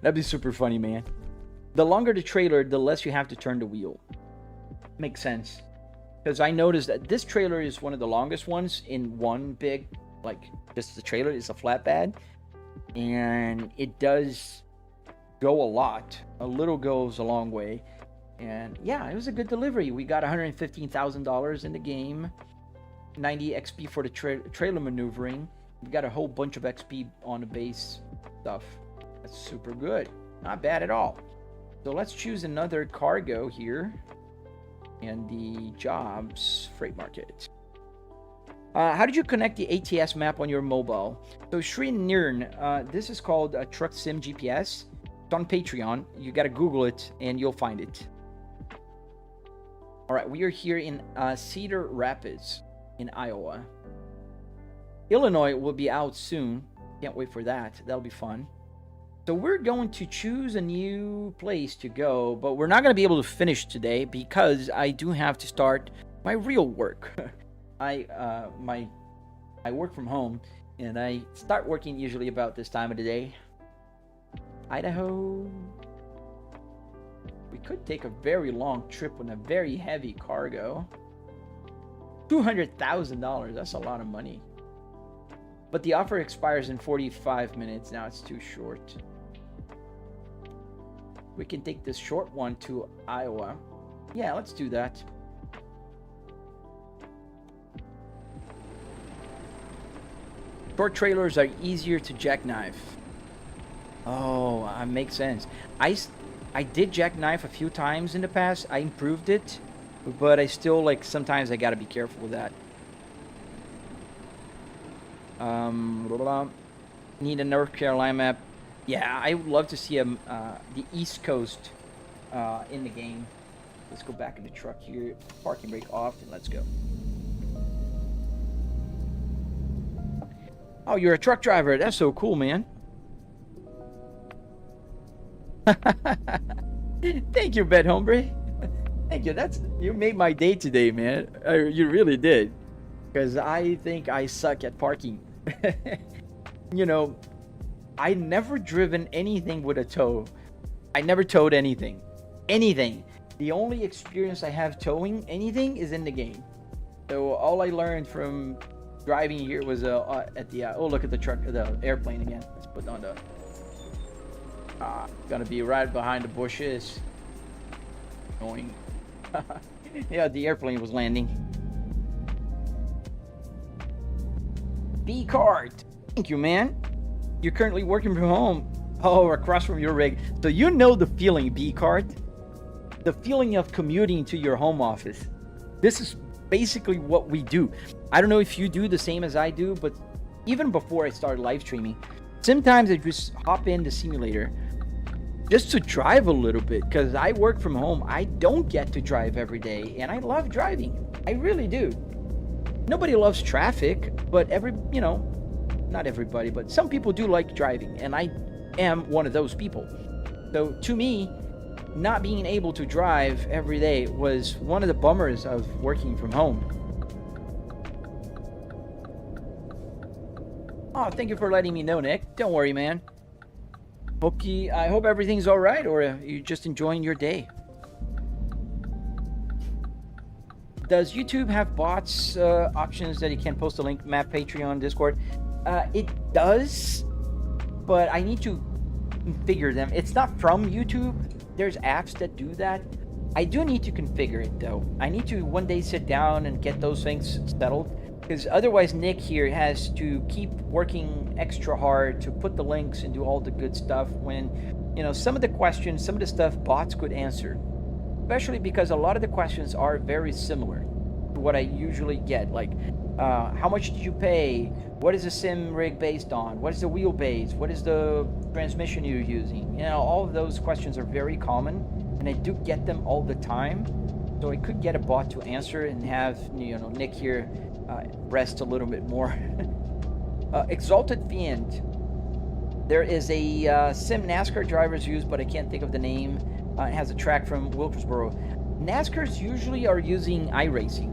That'd be super funny, man. The longer the trailer, the less you have to turn the wheel. Makes sense. Because I noticed that this trailer is one of the longest ones in one big, like, just the trailer is a flatbed. And it does go a lot. A little goes a long way. And yeah, it was a good delivery. We got $115,000 in the game. 90 XP for the trailer maneuvering. We got a whole bunch of XP on the base stuff. That's super good. Not bad at all. So let's choose another cargo here. And the jobs freight market. How did you connect the ATS map on your mobile? So Srinirn, this is called a Truck Sim GPS. It's on Patreon. You got to Google it and you'll find it. All right, we are here in Cedar Rapids in Iowa. Illinois will be out soon. Can't wait for that. That'll be fun. So we're going to choose a new place to go, but we're not going to be able to finish today because I do have to start my real work. I work from home and I start working usually about this time of the day. Idaho. We could take a very long trip on a very heavy cargo. $200,000. That's a lot of money. But the offer expires in 45 minutes. Now it's too short. We can take this short one to Iowa. Yeah, let's do that. Short trailers are easier to jackknife. Oh, that makes sense. I did jackknife a few times in the past. I improved it, but I still, like, sometimes I gotta be careful with that. Need a North Carolina map. Yeah, I would love to see the East Coast in the game. Let's go back in the truck here. Parking brake off, and let's go. Oh, you're a truck driver. That's so cool, man. Thank you, Bed Hombre. Thank you. You made my day today, man. You really did. Because I think I suck at parking. You know, I never driven anything with a tow. I never towed anything. Anything. The only experience I have towing anything is in the game. So all I learned from driving here was at the oh, look at the truck, the airplane again. Let's put on the gonna be right behind the bushes. Going. Yeah, the airplane was landing. B card. Thank you, man. You're currently working from home. Oh, across from your rig. So you know the feeling, B card. the feeling of commuting to your home office. This is basically what we do. I don't know if you do the same as I do, but even before I started live streaming, sometimes I just hop in the simulator just to drive a little bit, because I work from home. I don't get to drive every day, and I love driving. I really do. Nobody loves traffic, but not everybody, but some people do like driving, and I am one of those people. So to me, not being able to drive every day was one of the bummers of working from home. Oh, thank you for letting me know, Nick. Don't worry, man. I hope everything's all right, or you're just enjoying your day. Does YouTube have bots options that you can post a link, map, Patreon, Discord? It does, but I need to configure them. It's not from YouTube. There's apps that do that. I do need to configure it though. I need to one day sit down and get those things settled, because otherwise Nick here has to keep working extra hard to put the links and do all the good stuff when, some of the questions, some of the stuff bots could answer. Especially because a lot of the questions are very similar to what I usually get. Like, how much did you pay? What is the sim rig based on? What is the wheelbase? What is the transmission you're using? All of those questions are very common, and I do get them all the time. So I could get a bot to answer and have, Nick here rest a little bit more. Exalted Fiend. There is a sim NASCAR drivers use, but I can't think of the name. It has a track from Wilkesboro. NASCARs usually are using iRacing.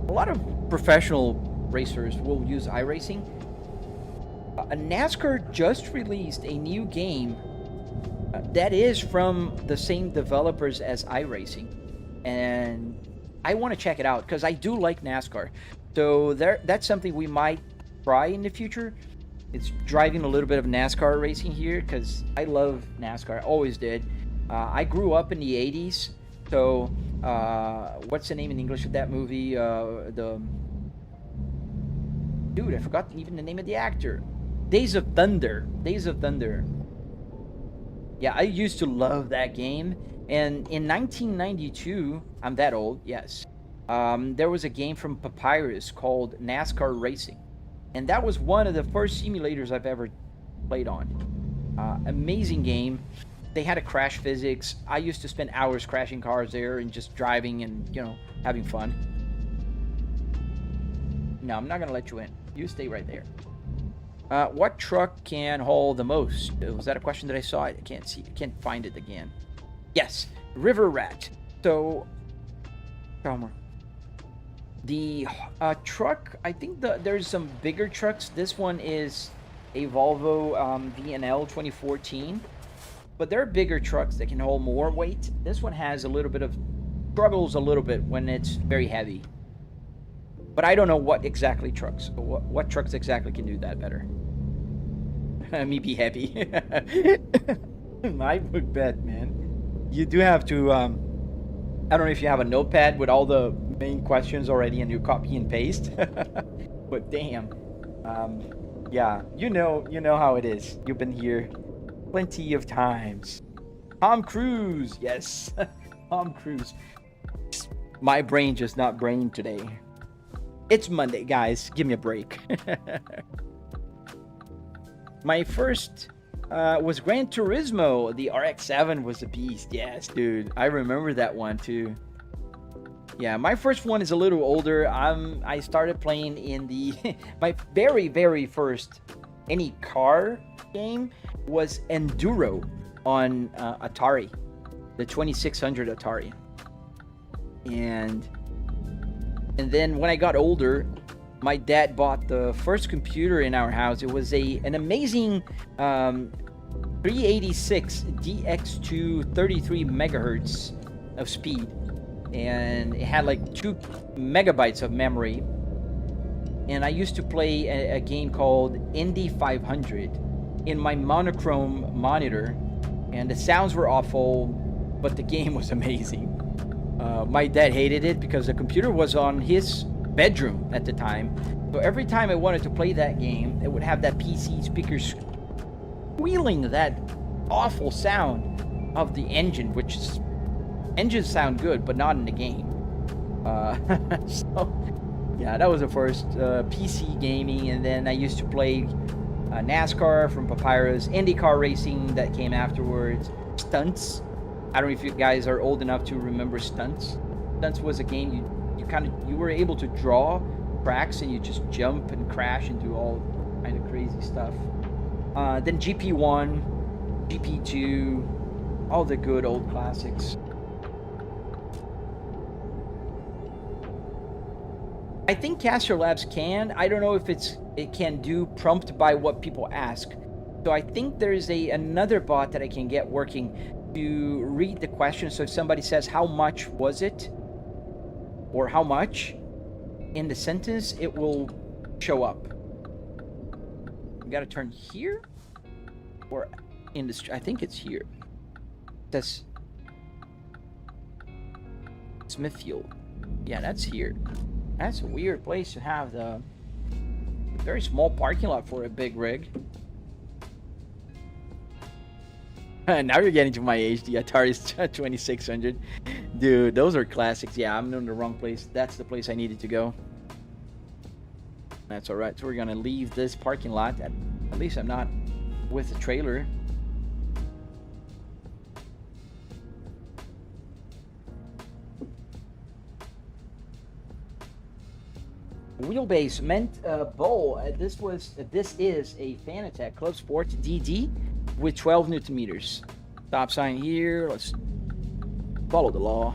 A lot of professional racers will use iRacing. NASCAR just released a new game that is from the same developers as iRacing, and I want to check it out because I do like NASCAR. So that's something we might try in the future. It's driving a little bit of NASCAR racing here because I love NASCAR. I always did. I grew up in the 80s. So, what's the name in English of that movie? Dude, I forgot even the name of the actor. Days of Thunder. Days of Thunder. Yeah, I used to love that game. And in 1992, I'm that old, yes. There was a game from Papyrus called NASCAR Racing. And that was one of the first simulators I've ever played on. Amazing game. They had a crash physics. I used to spend hours crashing cars there and just driving and, having fun. No, I'm not going to let you in. You stay right there. What truck can haul the most? Was that a question that I saw? I can't see. I can't find it again. Yes, River Rat. So, the truck, I think there's some bigger trucks. This one is a Volvo VNL 2014. But there are bigger trucks that can hold more weight. This one has struggles a little bit when it's very heavy. But I don't know what trucks exactly can do that better. Me be heavy. I would bet, man. You do have to, I don't know if you have a notepad with all the main questions already and you copy and paste. But damn. Yeah, you know how it is. You've been here plenty of times. Tom Cruise, yes. Tom Cruise. My brain just not brain today. It's Monday, guys. Give me a break. My first was Gran Turismo. The RX-7 was a beast. Yes, dude. I remember that one too. Yeah, my first one is a little older. I started playing in the my very, very first any car game was Enduro on Atari, the 2600 Atari. And then when I got older, my dad bought the first computer in our house. It was an amazing 386 DX2 33 megahertz of speed, and it had like 2 megabytes of memory. And I used to play a game called Indy 500 in my monochrome monitor, and the sounds were awful, but the game was amazing. My dad hated it because the computer was on his bedroom at the time. So every time I wanted to play that game, it would have that PC speaker squealing that awful sound of the engine, which is engines sound good, but not in the game. So yeah, that was the first PC gaming, and then I used to play NASCAR from Papyrus, IndyCar racing that came afterwards, Stunts. I don't know if you guys are old enough to remember Stunts. Stunts was a game you were able to draw tracks and you just jump and crash and do all kind of crazy stuff. Then GP1, GP2, all the good old classics. I think Caster Labs can. I don't know if it can do prompt by what people ask. So I think there's another bot that I can get working to read the question. So if somebody says, how much was it? Or how much? In the sentence, it will show up. We gotta turn here? Or in the... I think it's here. It says... Smithfield. Yeah, that's here. That's a weird place to have the very small parking lot for a big rig. Now you're getting to my age. The Atari 2600. Dude, those are classics. Yeah, I'm in the wrong place. That's the place I needed to go. That's alright. So we're going to leave this parking lot. At least I'm not with the trailer. Wheelbase meant bowl. This is a Fanatec Club Sport DD with 12 Newton meters. Stop sign here. Let's follow the law.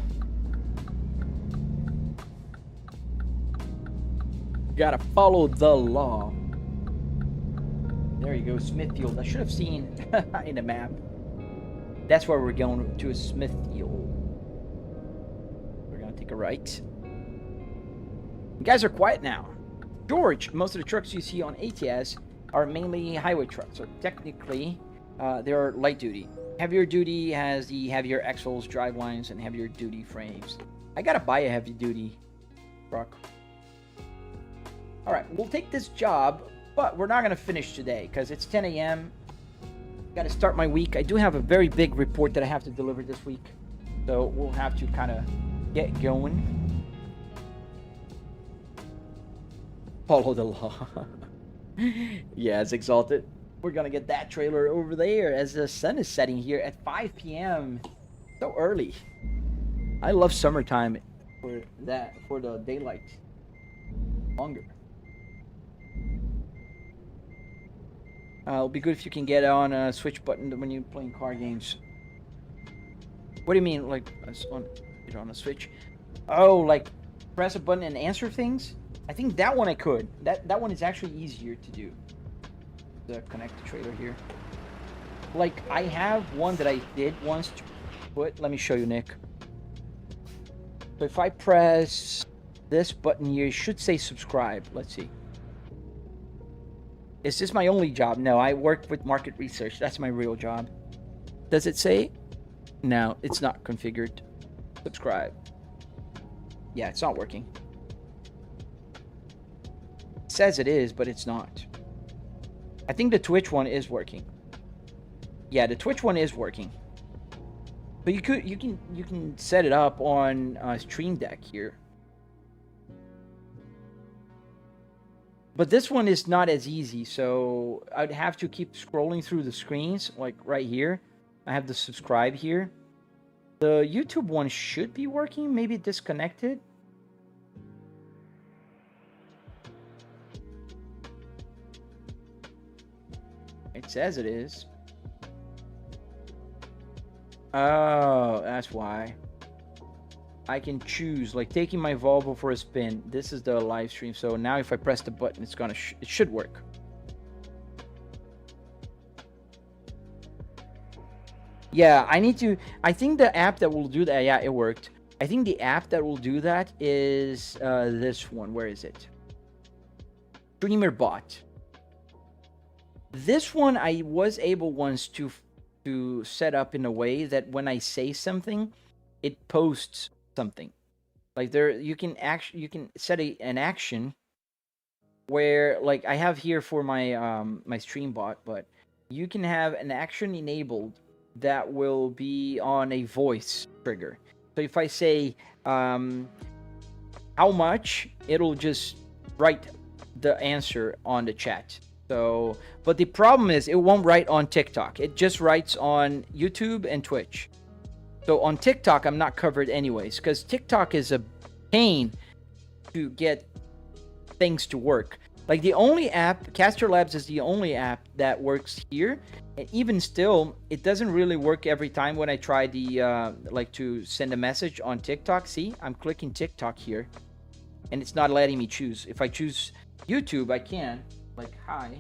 Gotta follow the law. There you go, Smithfield. I should have seen in the map. That's where we're going, to Smithfield. We're gonna take a right. You guys are quiet now. George, most of the trucks you see on ATS are mainly highway trucks, so technically they're light duty. Heavier duty has the heavier axles, drivelines, and heavier duty frames. I gotta buy a heavy duty truck. Alright, we'll take this job, but we're not gonna finish today because it's 10 a.m. Gotta start my week. I do have a very big report that I have to deliver this week, so we'll have to kind of get going. Follow the law. Yeah, it's exalted. We're gonna get that trailer over there as the sun is setting here at 5 p.m. So early. I love summertime for the daylight longer. It'll be good if you can get on a switch button when you're playing car games. What do you mean, like on a switch? Oh, like press a button and answer things? I think that one I could. That one is actually easier to do. The connect the trailer here. Like, I have one that I did once to put. Let me show you, Nick. So if I press this button here, it should say subscribe. Let's see. Is this my only job? No, I work with market research. That's my real job. Does it say? No, it's not configured. Subscribe. Yeah, it's not working. Says it is, but it's not. I think the Twitch one is working. Yeah, the Twitch one is working. But you can set it up on Stream Deck here. But this one is not as easy, so I'd have to keep scrolling through the screens, like right here. I have the subscribe here. The YouTube one should be working, maybe disconnected. It says it is. Oh, that's why. I can choose, like taking my Volvo for a spin. This is the live stream. So now if I press the button, it's gonna it should work. Yeah, I think the app that will do that, yeah, it worked. I think the app that will do that is this one. Where is it? Streamer Bot. This one I was able once to set up in a way that when I say something, it posts something. Like you can set an action where, like I have here for my my stream bot, but you can have an action enabled that will be on a voice trigger. So if I say how much, it'll just write the answer on the chat. So, but the problem is it won't write on TikTok. It just writes on YouTube and Twitch. So on TikTok, I'm not covered anyways, because TikTok is a pain to get things to work. Like the only app, Caster Labs is the only app that works here. And even still, it doesn't really work every time when I try the, like to send a message on TikTok. See, I'm clicking TikTok here and it's not letting me choose. If I choose YouTube, I can, like hi.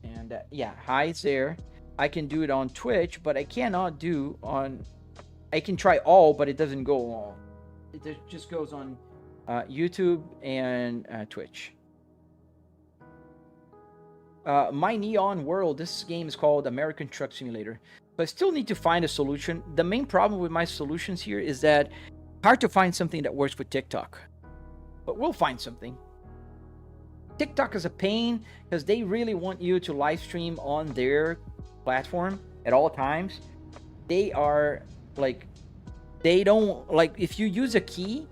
And yeah, hi is there. I can do it on Twitch, but I cannot do on, I can try all, but it doesn't go all. It just goes on YouTube and Twitch. My Neon World, this game is called American Truck Simulator. But I still need to find a solution. The main problem with my solutions here is that hard to find something that works with TikTok. But we'll find something. TikTok is a pain because they really want you to live stream on their platform at all times. They are like, they don't, like if you use a key,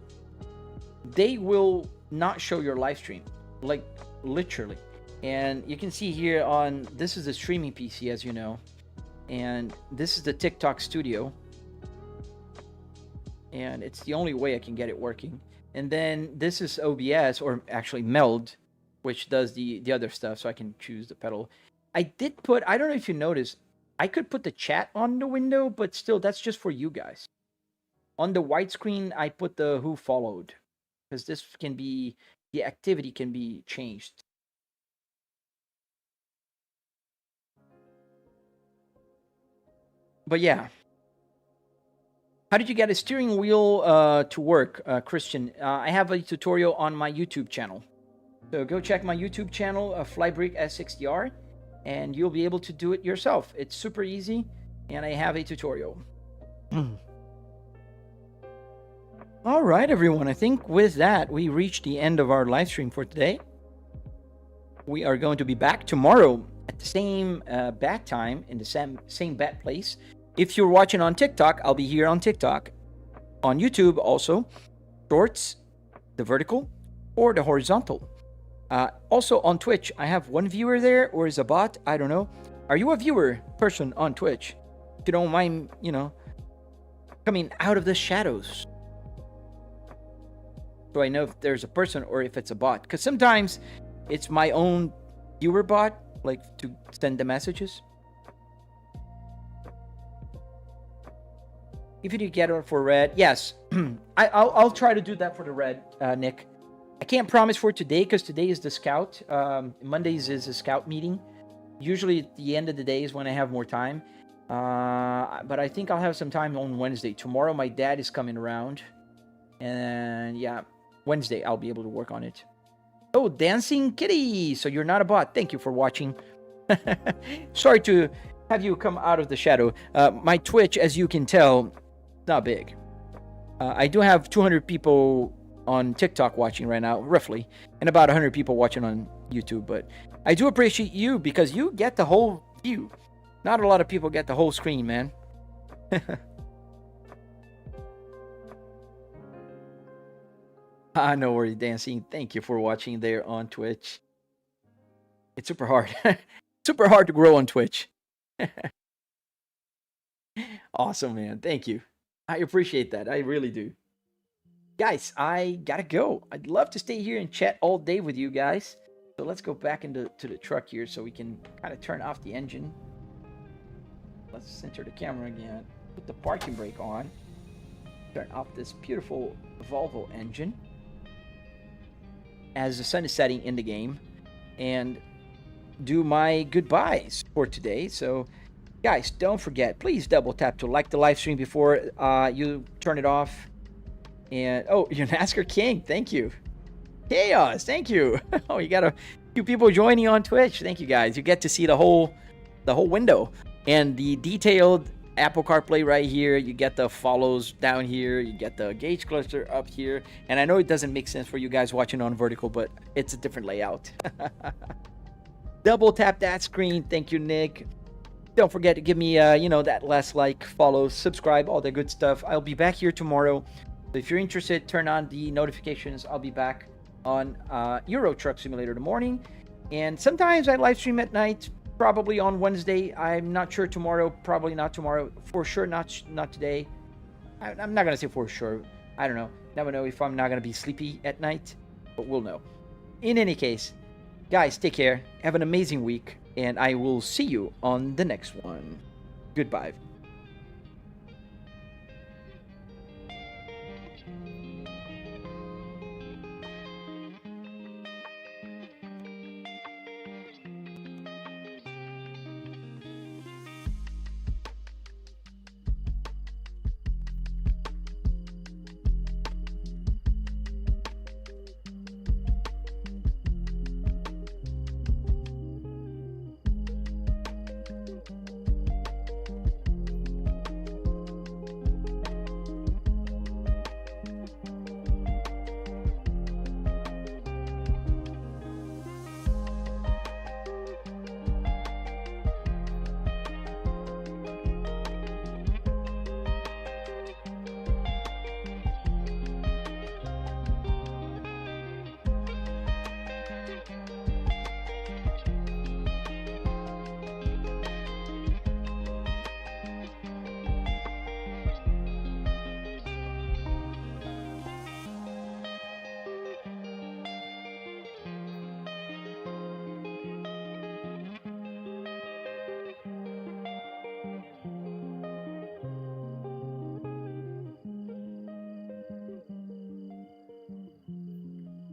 they will not show your live stream, like literally. And you can see here on, this is a streaming PC, as you know, and this is the TikTok studio, and it's the only way I can get it working. And then this is OBS, or actually Meld, which does the other stuff, so I can choose the pedal. I did put, I don't know if you noticed, I could put the chat on the window, but still, that's just for you guys. On the widescreen, I put the who followed, because this can be, the activity can be changed. But yeah, how did you get a steering wheel to work, Christian? I have a tutorial on my YouTube channel. So go check my YouTube channel, Volvo S60R, and you'll be able to do it yourself. It's super easy, and I have a tutorial. All right, everyone. I think with that, we reached the end of our live stream for today. We are going to be back tomorrow at the same bat time in the same bat place. If you're watching on TikTok, I'll be here on TikTok. On YouTube also, shorts, the vertical or the horizontal. Also on Twitch, I have one viewer there, or is a bot, I don't know. Are you a viewer person on Twitch? If you don't mind, you know, coming out of the shadows, so I know if there's a person or if it's a bot. Because sometimes it's my own viewer bot, like to send the messages. If you do get it for red, yes, I'll try to do that for the red, Nick. I can't promise for today because today is the scout. Mondays is a scout meeting. Usually at the end of the day is when I have more time. But I think I'll have some time on Wednesday. Tomorrow my dad is coming around. And yeah, Wednesday I'll be able to work on it. Oh, Dancing Kitty! So you're not a bot. Thank you for watching. Sorry to have you come out of the shadow. My Twitch, as you can tell, not big. I do have 200 people on TikTok watching right now, roughly, and about 100 people watching on YouTube. But I do appreciate you because you get the whole view. Not a lot of people get the whole screen, man. No worries, Dancing. Thank you for watching there on Twitch. It's super hard. Super hard to grow on Twitch. Awesome, man. Thank you. I appreciate that. I really do. Guys, I gotta go. I'd love to stay here and chat all day with you guys. So let's go back into the truck here so we can kind of turn off the engine. Let's center the camera again. Put the parking brake on. Turn off this beautiful Volvo engine as the sun is setting in the game. And do my goodbyes for today. So guys, don't forget, please double tap to like the live stream before you turn it off. And oh, you're NASCAR King, thank you. Chaos, thank you. Oh, you got a few people joining on Twitch. Thank you guys. You get to see the whole window and the detailed Apple CarPlay right here. You get the follows down here. You get the gauge cluster up here. And I know it doesn't make sense for you guys watching on vertical, but it's a different layout. Double tap that screen. Thank you, Nick. Don't forget to give me, that last like, follow, subscribe, all that good stuff. I'll be back here tomorrow. So if you're interested, turn on the notifications. I'll be back on Euro Truck Simulator in the morning. And sometimes I live stream at night, probably on Wednesday. I'm not sure tomorrow, probably not tomorrow. For sure, not today. I'm not going to say for sure. I don't know. Never know if I'm not going to be sleepy at night, but we'll know. In any case, guys, take care. Have an amazing week, and I will see you on the next one. Goodbye.